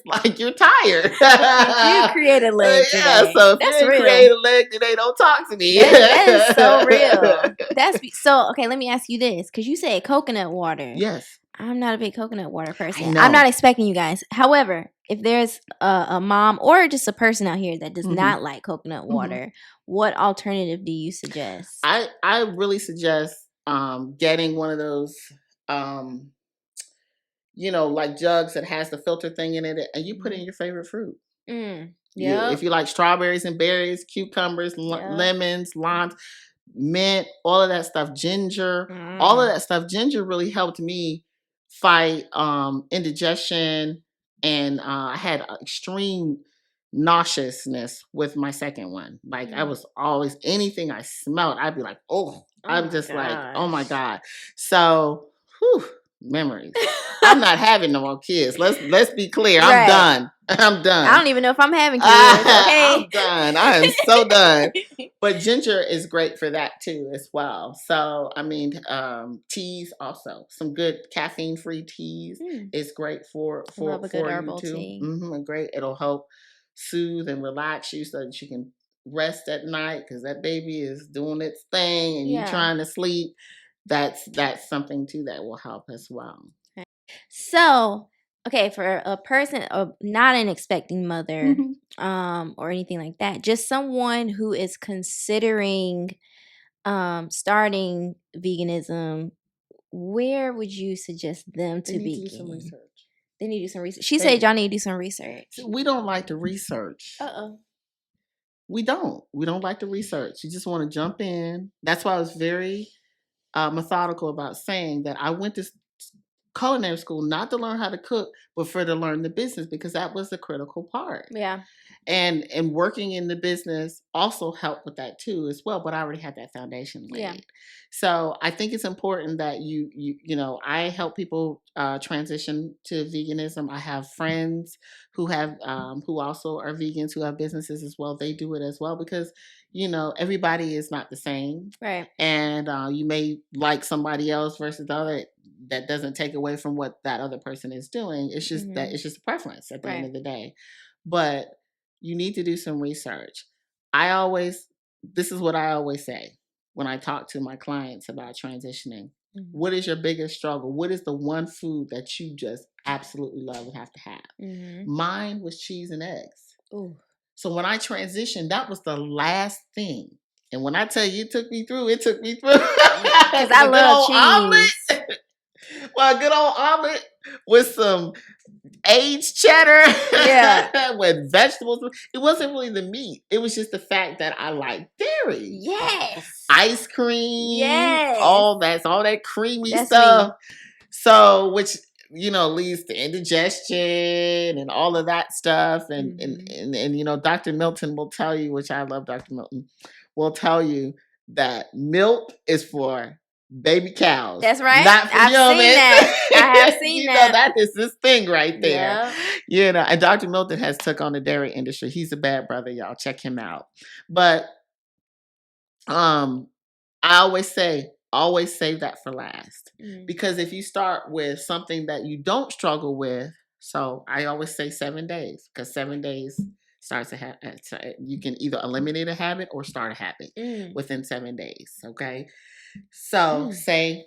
like you're tired. Did you create a leg today? Yeah, so if that's you didn't real. create a leg today, don't talk to me. That is so real. So okay. Let me ask you this, because you said coconut water. Yes. I'm not a big coconut water person. I know. I'm not expecting you guys. However, if there's a mom or just a person out here that does not like coconut water, what alternative do you suggest? I really suggest getting one of those you know, like jugs that has the filter thing in it, and you put in your favorite fruit. If you like strawberries and berries, cucumbers, lemons, limes, mint, all of that stuff, ginger, all of that stuff. Ginger really helped me fight indigestion, and I had extreme nauseousness with my second one. Like I was always, anything I smelled, I'd be like, oh, I'm just like, oh my God. So, whew, memories. I'm not having no more kids. Let's be clear. I'm done. I'm done. I don't even know if I'm having kids. Okay. I'm done. I am so done. But ginger is great for that too, as well. So I mean, teas also. Some good caffeine-free teas is great for Love a good herbal you too. tea. Great. It'll help soothe and relax you so that you can rest at night, because that baby is doing its thing and you trying to sleep. That's something too that will help as well. So, okay, for a person, not an expecting mother, or anything like that, just someone who is considering starting veganism, where would you suggest them to begin? Do some research. They need to do some research. She said y'all need to do some research. We don't like to research. We don't like to research. You just want to jump in. That's why I was very methodical about saying that I went to culinary school not to learn how to cook, but to learn the business, because that was the critical part. And working in the business also helped with that too as well, but I already had that foundation laid. So I think it's important that you know, I help people transition to veganism. I have friends who have who also are vegans, who have businesses as well. They do it as well, because you know, everybody is not the same, and you may like somebody else versus the other. That doesn't take away from what that other person is doing. It's just that it's just a preference at the end of the day. But you need to do some research. This is what I always say when I talk to my clients about transitioning. What is your biggest struggle? What is the one food that you just absolutely love and have to have? Mine was cheese and eggs. So when I transitioned, that was the last thing. And when I tell you it took me through. Because I love cheese. Omelet. Well, a good old omelet with some aged cheddar, with vegetables. It wasn't really the meat. It was just the fact that I like dairy. Yes. Ice cream. Yes. All that creamy stuff. Me. So, which, you know, leads to indigestion and all of that stuff. And, and you know, Dr. Milton will tell you, which I love Dr. Milton, will tell you that milk is for baby cows. That's right. Not for I've humans. seen that. I have seen that. Know, that is this thing right there. You know, and Dr. Milton has took on the dairy industry. He's a bad brother, y'all. Check him out. But I always say, always save that for last. Because if you start with something that you don't struggle with, so I always say 7 days, because 7 days starts a habit. You can either eliminate a habit or start a habit within 7 days. Okay. So say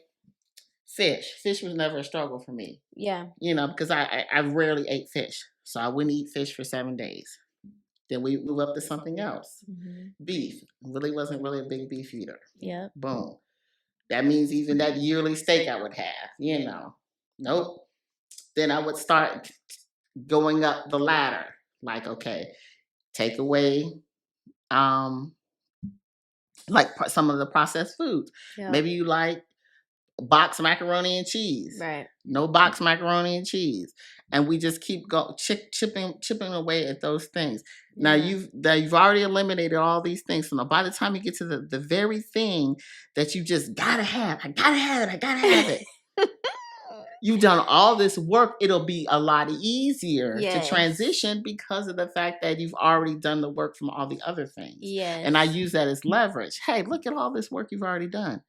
fish. Fish was never a struggle for me. You know, because I rarely ate fish. So I wouldn't eat fish for 7 days. Then we move up to something else. Beef. Really wasn't really a big beef eater. Yep. Boom. That means even that yearly steak I would have, Nope. Then I would start going up the ladder. Like, okay, take away like some of the processed foods. Yep. Maybe you like boxed macaroni and cheese. Right. No boxed macaroni and cheese. And we just keep chipping away at those things. Yeah. Now you've already eliminated all these things. So now by the time you get to the very thing that you just gotta have, I gotta have it. You've done all this work. It'll be a lot easier to transition because of the fact that you've already done the work from all the other things. Yes. And I use that as leverage. Hey, look at all this work you've already done.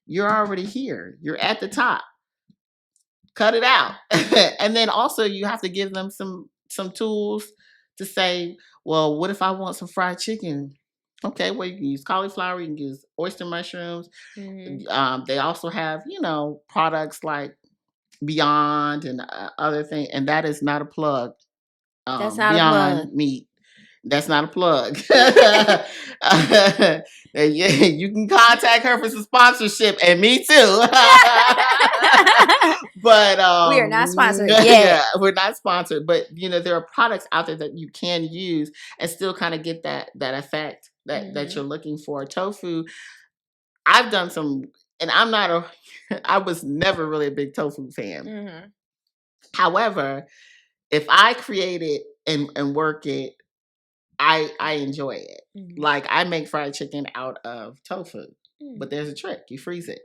You're already here. You're at the top. Cut it out. And then also you have to give them some tools to say, well, what if I want some fried chicken? Okay, well, you can use cauliflower, you can use oyster mushrooms. They also have, products like Beyond and other things. And that is not a plug. That's not Beyond a plug. Meat. That's not a plug. You can contact her for some sponsorship, and me too. But we are not sponsored yet. Yeah, we're not sponsored. But there are products out there that you can use and still kind of get that effect that you're looking for. Tofu, I've done some, and I was never really a big tofu fan. However, if I create it and work it, I enjoy it. Like I make fried chicken out of tofu, but there's a trick. You freeze it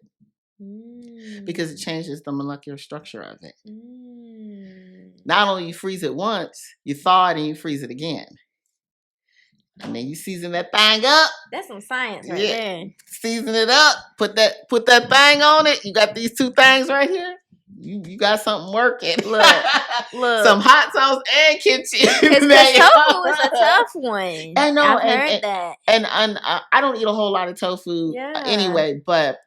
because it changes the molecular structure of it. Not only you freeze it once, you thaw it and you freeze it again. And then you season that thing up. That's some science right there. Season it up. Put that thing on it. You got these two things right here. You got something working. Look. Some hot sauce and kimchi. Because tofu is a tough one. I know. I've heard that. And I don't eat a whole lot of tofu anyway. But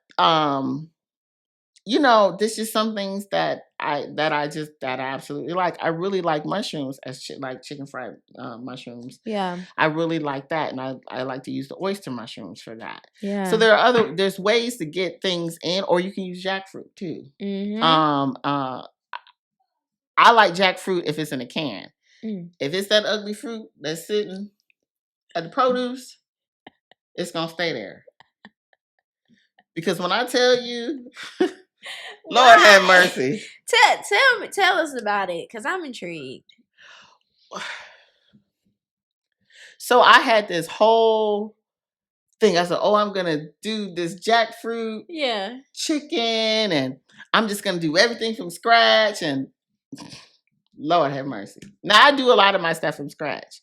this is some things that I absolutely like. I really like mushrooms like chicken fried mushrooms. Yeah. I really like that, and I like to use the oyster mushrooms for that. Yeah. So there's ways to get things in, or you can use jackfruit too. I like jackfruit if it's in a can. If it's that ugly fruit that's sitting at the produce, it's gonna stay there. Because when I tell you, Lord have mercy. Tell us about it, because I'm intrigued. So I had this whole thing. I said, I'm going to do this jackfruit chicken, and I'm just going to do everything from scratch. And Lord have mercy. Now, I do a lot of my stuff from scratch.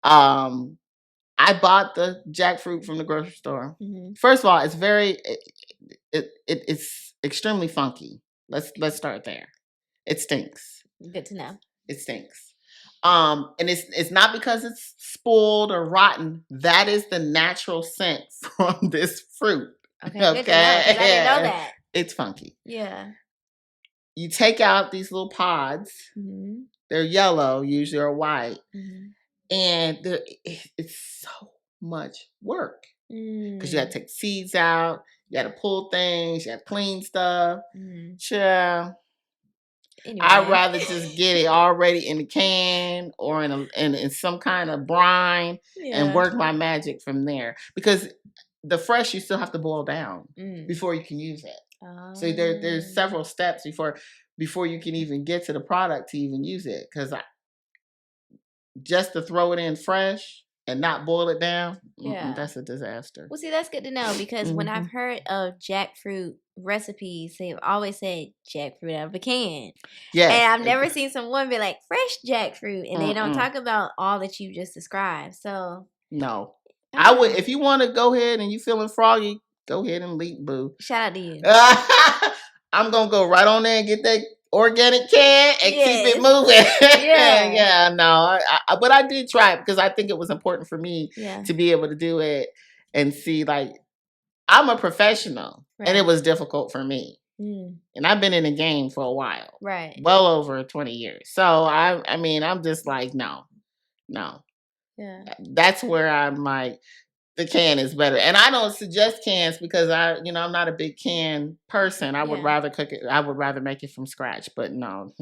I bought the jackfruit from the grocery store. First of all, it's it's extremely funky. Let's start there. It stinks. Good to know. It stinks. And it's not because it's spoiled or rotten. That is the natural scent from this fruit. Okay. Good to know, 'cause I didn't know that. It's funky. Yeah. You take out these little pods. They're yellow, usually, or white. And it's so much work. Because you got to take seeds out. You got to pull things. You got to clean stuff. Child. Anyway. I'd rather just get it already in the can or in some kind of brine and work my magic from there. Because the fresh, you still have to boil down before you can use it. So there's several steps before you can even get to the product to even use it. Because just to throw it in fresh and not boil it down, that's a disaster. Well, see, that's good to know, because when I've heard of jackfruit recipes, they've always said jackfruit out of a can. Yes. And I've never seen someone be like, fresh jackfruit, and they don't talk about all that you just described. So no. I would, if you want to go ahead and you feeling froggy, go ahead and leap, boo. Shout out to you. I'm going to go right on there and get that organic can and keep it moving. Yeah, no. But I did try it because I think it was important for me to be able to do it and see, like, I'm a professional, and it was difficult for me. And I've been in the game for a while. Right. Well over 20 years. So, I mean, I'm just like, no. Yeah. That's where I'm like, the can is better. And I don't suggest cans because I'm not a big can person. I would rather cook it. I would rather make it from scratch, but no.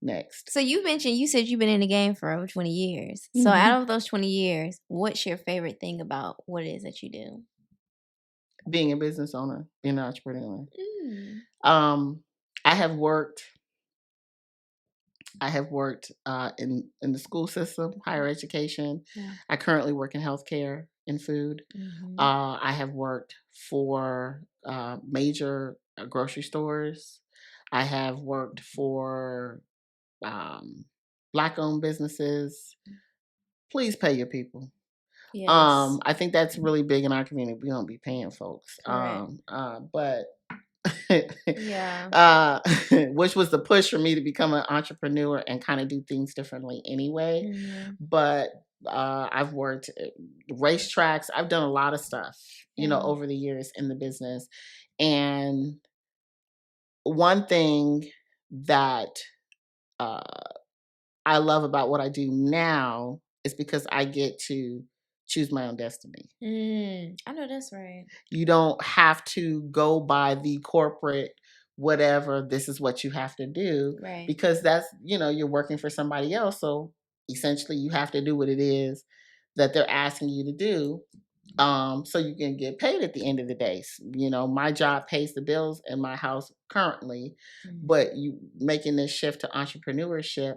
Next. So you said you've been in the game for over 20 years. So out of those 20 years, what's your favorite thing about what it is that you do? Being a business owner, being an entrepreneur. I have worked in the school system, higher education. Yeah. I currently work in healthcare and food. I have worked for major grocery stores. I have worked for Black-owned businesses. Please pay your people. Yes. I think that's really big in our community. We don't be paying folks. But yeah. Which was the push for me to become an entrepreneur and kind of do things differently anyway. But I've worked racetracks. I've done a lot of stuff, over the years in the business. And one thing that I love about what I do now is because I get to choose my own destiny. I know that's right. You don't have to go by the corporate whatever, this is what you have to do. Right. Because that's, you're working for somebody else. So essentially you have to do what it is that they're asking you to do. So you can get paid at the end of the day. My job pays the bills in my house currently, but you making this shift to entrepreneurship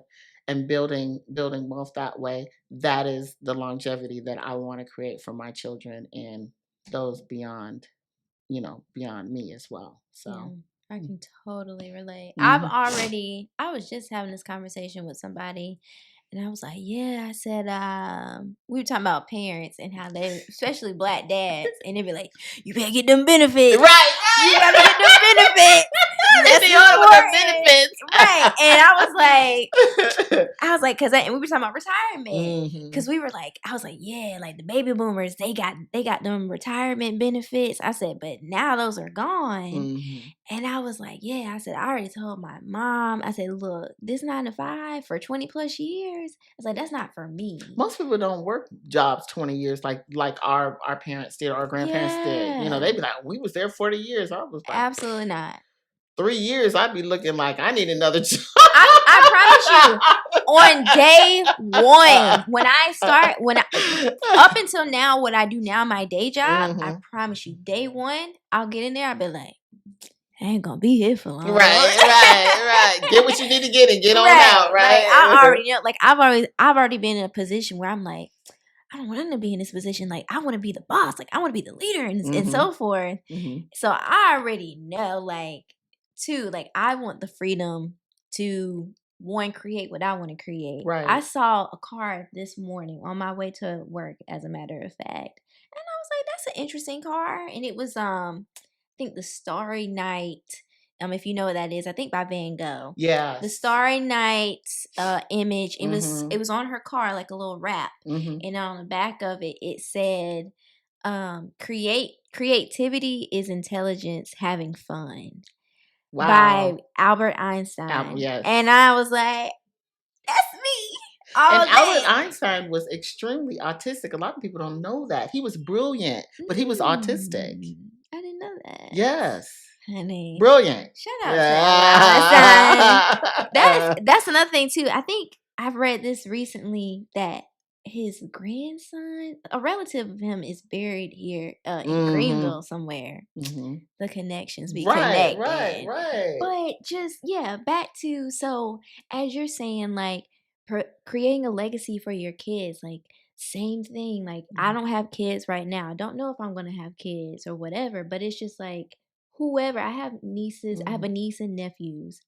and building wealth that way, that is the longevity that I want to create for my children and those beyond me as well. So yeah, I can totally relate. I was just having this conversation with somebody. And I was like, yeah, I said, we were talking about parents and how they, especially Black dads, and they'd be like, you better get them benefits. Right. You gotta get them benefits. That's important. Benefits. Right. And I was like, cause we were talking about retirement. Cause we were like, I was like, yeah, like the baby boomers, they got them retirement benefits. I said, but now those are gone. And I was like, yeah, I said, I already told my mom, I said, look, this 9 to 5 for 20 plus years. I was like, that's not for me. Most people don't work jobs 20 years like our parents did, our grandparents did. They'd be like, we was there 40 years. I was like, absolutely not. 3 years, I'd be looking like I need another job. I promise you, on day one, up until now, what I do now, my day job, I promise you, day one, I'll get in there, I'll be like, I ain't gonna be here for long. Right. Get what you need to get and get on out, right? Like, I already know, like I've already been in a position where I'm like, I don't want to be in this position. Like, I want to be the boss. Like, I want to be the leader and so forth. So I already know, like, two, like I want the freedom to create what I want to create. Right. I saw a car this morning on my way to work, as a matter of fact, and I was like, "That's an interesting car." And it was, I think the Starry Night. If you know what that is, I think by Van Gogh. Yeah. The Starry Night image. It was on her car, like a little wrap, and on the back of it, it said, "Creativity is intelligence having fun." Wow. By Albert Einstein. Yes. And I was like, that's me. Albert Einstein was extremely autistic. A lot of people don't know that. He was brilliant, but he was autistic. I didn't know that. Yes. Honey. Brilliant. Shut up. Yeah. That's another thing too. I think I've read this recently that his grandson, a relative of him, is buried here in Greenville somewhere. The connections be connected. Right. But just, back to, so as you're saying, like, creating a legacy for your kids, like, same thing. Like, I don't have kids right now. I don't know if I'm going to have kids or whatever, but it's just like, whoever. I have nieces. I have a niece and nephews.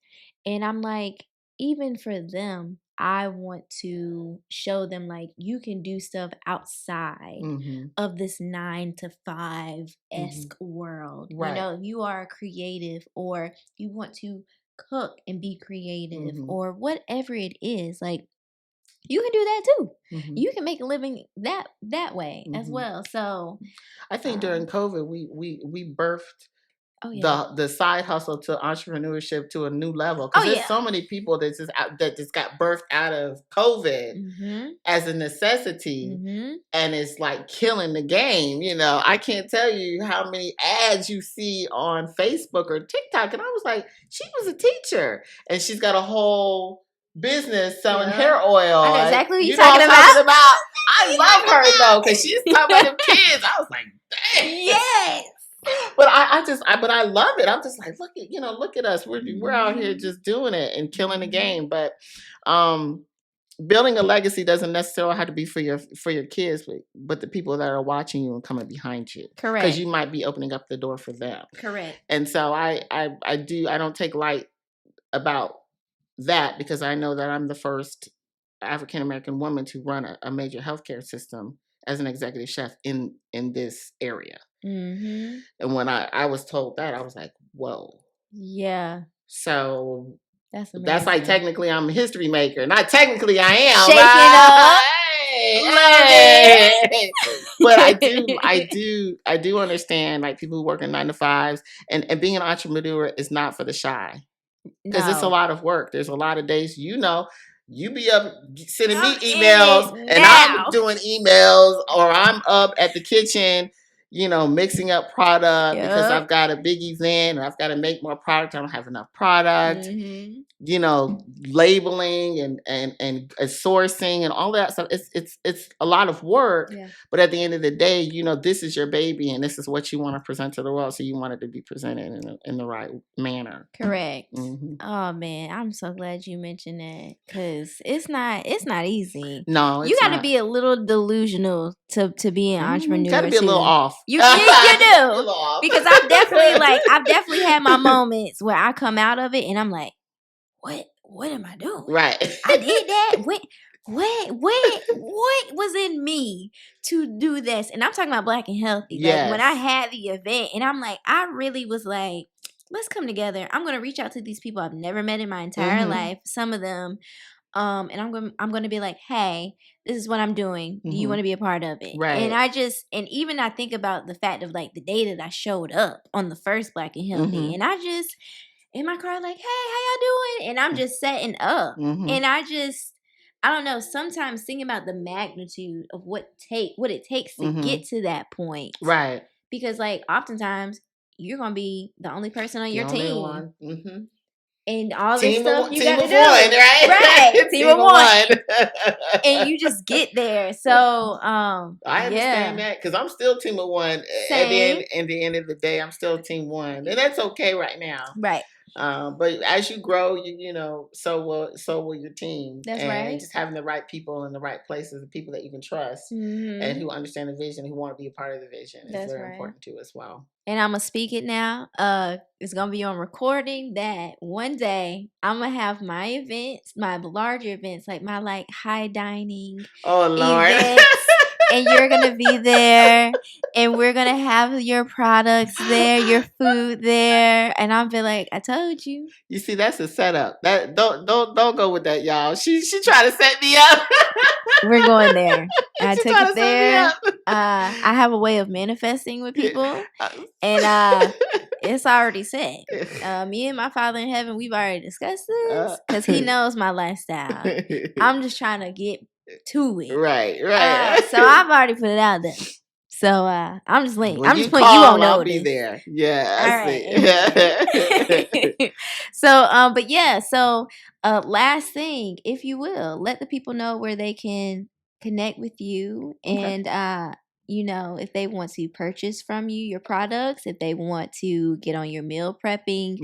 And I'm like, even for them, I want to show them, like, you can do stuff outside of this 9 to 5-esque world. Right. If you are creative, or you want to cook and be creative, or whatever it is, like, you can do that too. You can make a living that way as well. So I think during COVID, we birthed Oh, yeah. the side hustle to entrepreneurship to a new level. Because there's so many people that just got birthed out of COVID as a necessity, and it's like killing the game. You know, I can't tell you how many ads you see on Facebook or TikTok, and I was like, she was a teacher, and she's got a whole business selling hair oil. I know exactly what you you're know talking what I'm talking about. about. I love her though, because she's talking about them kids. I was like, dang. Yes. But I love it. I'm just like, look at us. We're out here just doing it and killing the game. But building a legacy doesn't necessarily have to be for your kids, but the people that are watching you and coming behind you. Correct. Because you might be opening up the door for them. Correct. And so I don't take light about that, because I know that I'm the first African American woman to run a major healthcare system as an executive chef in this area. And when I was told that, I was like, whoa. Yeah. So that's amazing. That's like, technically I'm a history maker. Not technically I am. Shake it up. But I do understand, like, people who work in 9-to-5s, and being an entrepreneur is not for the shy. Because it's a lot of work. There's a lot of days, you be up sending me emails, and I'm doing emails, or I'm up at the kitchen, mixing up product because I've got a big event and I've got to make more product. I don't have enough product. Labeling and sourcing and all that stuff. It's a lot of work. Yeah. But at the end of the day, this is your baby and this is what you want to present to the world. So you want it to be presented in the right manner. Correct. Oh man, I'm so glad you mentioned that, because it's not easy. No, you got to be a little delusional to be an entrepreneur. You got to be a little off. You do. Because I've definitely had my moments where I come out of it and I'm like, what am I doing? Right. I did that. What was in me to do this? And I'm talking about Blk Healthy. Like, when I had the event, and I'm like, I really was like, let's come together. I'm going to reach out to these people I've never met in my entire life. Some of them. And I'm going to be like, hey, this is what I'm doing. Do you want to be a part of it? Right. And even I think about the fact of, like, the day that I showed up on the first Blk Healthy, and I just in my car, like, hey, how y'all doing? And I'm just setting up. And I don't know, sometimes thinking about the magnitude of what it takes to get to that point. Right. Because, like, oftentimes you're going to be the only person on your team. And all this stuff you got to do. Right. Team of one. And you just get there. So, I understand that, because I'm still team of one. At the end of the day, I'm still team one. And that's okay right now. Right. But as you grow, so will your team. That's and right. Just having the right people in the right places, the people that you can trust, and who understand the vision, who want to be a part of the vision, is very important too as well. And I'm gonna speak it now. It's gonna be on recording that one day I'm gonna have my events, my larger events, like my high dining events. And you're going to be there, and we're going to have your products there, your food there. And I'll be like, I told you. You see, that's a setup. That don't go with that, y'all. She tried to set me up. We're going there. I took it there. I have a way of manifesting with people, and it's already set. Me and my Father in heaven, we've already discussed this, because he knows my lifestyle. I'm just trying to get to it. Right. So I've already put it out there. So I'm just putting you on notice. I'll be there. Yeah. Right. So but yeah, so last thing, if you will, let the people know where they can connect with you, and if they want to purchase from you your products, if they want to get on your meal prepping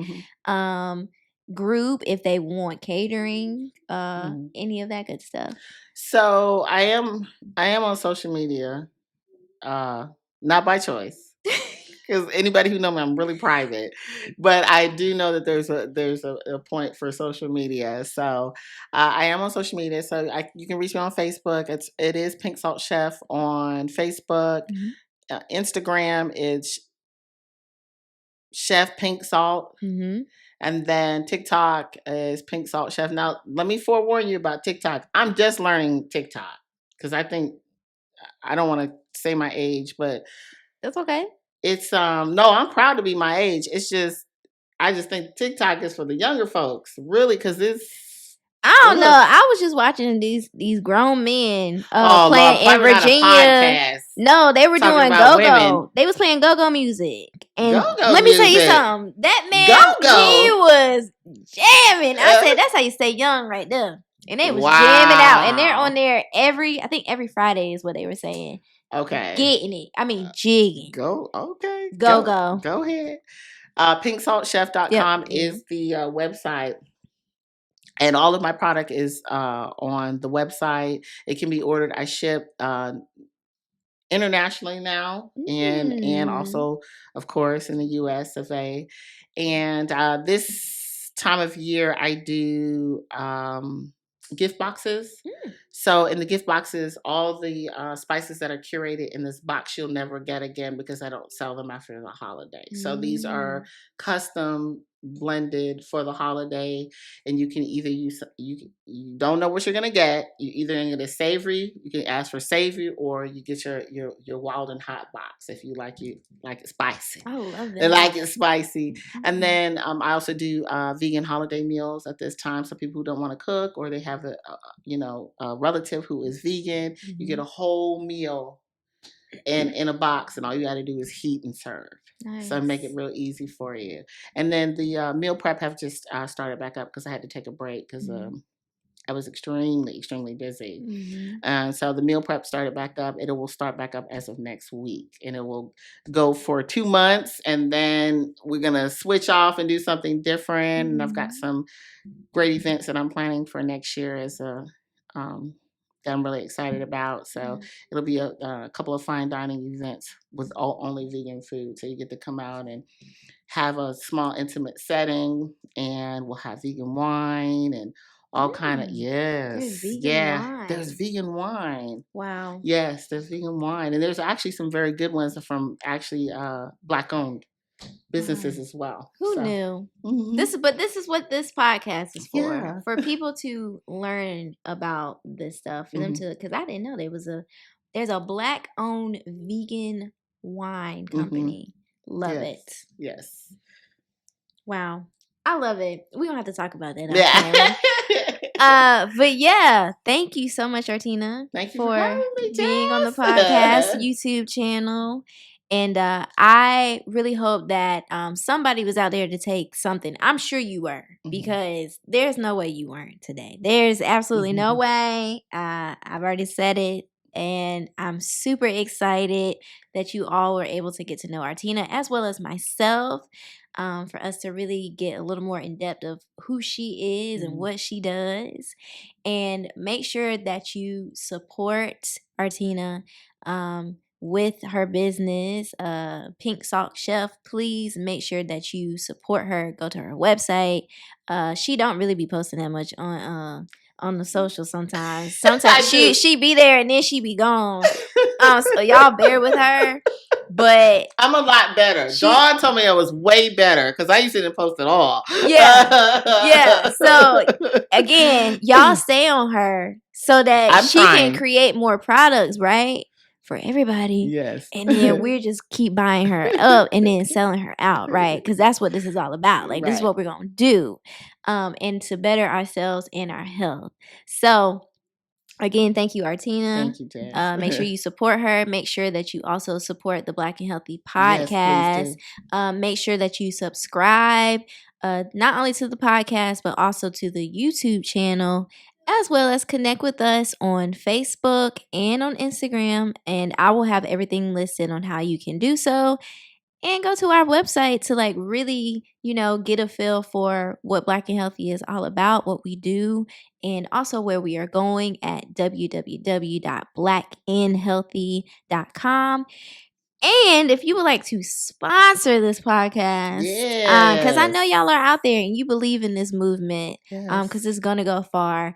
group, if they want catering, any of that good stuff. So I am on social media, not by choice, because anybody who knows me, I'm really private, but I do know that there's a point for social media. So I am on social media. So you can reach me on Facebook. It is Pink Salt Chef on Facebook. Instagram is Chef Pink Salt. And then TikTok is Pink Salt Chef. Now, let me forewarn you about TikTok. I'm just learning TikTok, because I don't want to say my age, but that's okay. It's no, I'm proud to be my age. It's just I just think TikTok is for the younger folks, really, because it's. I don't know. Ugh. I was just watching these grown men Oh Lord, playing in probably not a Virginia. podcast No, they were talking doing about go-go. women. They was playing go-go music. And Go-go let me tell you music. something. That man, he Go-go. was jamming. I said, that's how you stay young right there. And they was jamming out. And they're on Wow. there I think every Friday is what they were saying. Okay. Getting it. I mean, jigging. Okay. Go. Go ahead. Pinksaltchef.com is the website. And all of my product is on the website. It can be ordered. I ship internationally now, and also, of course, in the U.S. of A. And this time of year, I do gift boxes. So in the gift boxes, all the spices that are curated in this box you'll never get again because I don't sell them after the holiday. So these are custom blended for the holiday, and you can either use you don't know what you're gonna get. You either gonna get a savory, you can ask for savory, or you get your wild and hot box if you like it spicy. I love They it. like it spicy. And then I also do vegan holiday meals at this time. So people who don't want to cook or they have a relative who is vegan, you get a whole meal in a box, and all you got to do is heat and serve. Nice. So make it real easy for you. And then the meal prep have just started back up because I had to take a break because I was extremely busy. And so the meal prep started back up. It will start back up as of next week. And it will go for 2 months. And then we're going to switch off and do something different. And I've got some great events that I'm planning for next year that I'm really excited about. So it'll be a couple of fine dining events with only vegan food. So you get to come out and have a small intimate setting, and we'll have vegan wine and all kind of there's vegan wine. Wow. Yes, there's vegan wine, and there's actually some very good ones from actually Black owned businesses as well. Who knew? This is what this podcast is for. For people to learn about this stuff, for them to, because I didn't know there's a Black owned vegan wine company. Love it. Yes. Wow. I love it. We don't have to talk about that. But yeah, thank you so much, Artina. Thank you for being on the podcast YouTube channel. And I really hope that somebody was out there to take something. I'm sure you were, because there's no way you weren't today. There's absolutely no way. I've already said it. And I'm super excited that you all were able to get to know Artina as well as myself, for us to really get a little more in depth of who she is and what she does. And make sure that you support Artina with her business, Pink Salt Chef. Please make sure that you support her. Go to her website. She don't really be posting that much on the social sometimes. Sometimes she be there and then she be gone. So y'all bear with her. But I'm a lot better. Dawn told me I was way better because I used to didn't post at all. Yeah. So again, y'all stay on her so that she can create more products, right? For everybody. Yes. And then we're just keep buying her up and then selling her out, right? Because that's what this is all about. Like, this is what we're going to do. And to better ourselves and our health. So again, thank you, Artina. Thank you, Jess. Make sure you support her. Make sure that you also support the Blk Healthy podcast. Yes, make sure that you subscribe, not only to the podcast, but also to the YouTube channel, as well as connect with us on Facebook and on Instagram. And I will have everything listed on how you can do so. And go to our website to really, get a feel for what Blk Healthy is all about, what we do, and also where we are going at www.blackandhealthy.com. And if you would like to sponsor this podcast, because I know y'all are out there and you believe in this movement, because it's going to go far,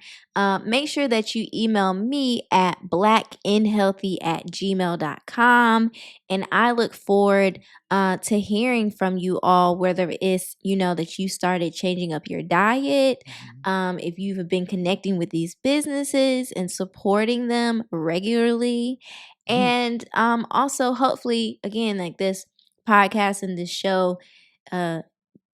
make sure that you email me at blackandhealthy@gmail.com. And I look forward to hearing from you all, whether it's, that you started changing up your diet, if you've been connecting with these businesses and supporting them regularly. And also, hopefully, again, this podcast and this show uh,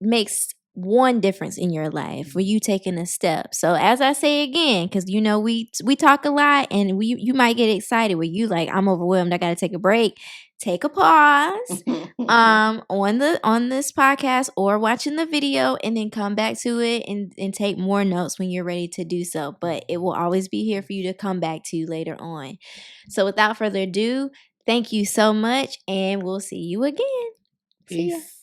makes one difference in your life where you taking a step. So as I say again, because we talk a lot, and you might get excited where you like, I'm overwhelmed, I gotta take a break. Take a pause on this podcast or watching the video, and then come back to it and take more notes when you're ready to do so. But it will always be here for you to come back to later on. So without further ado, thank you so much, and we'll see you again. See ya. Peace.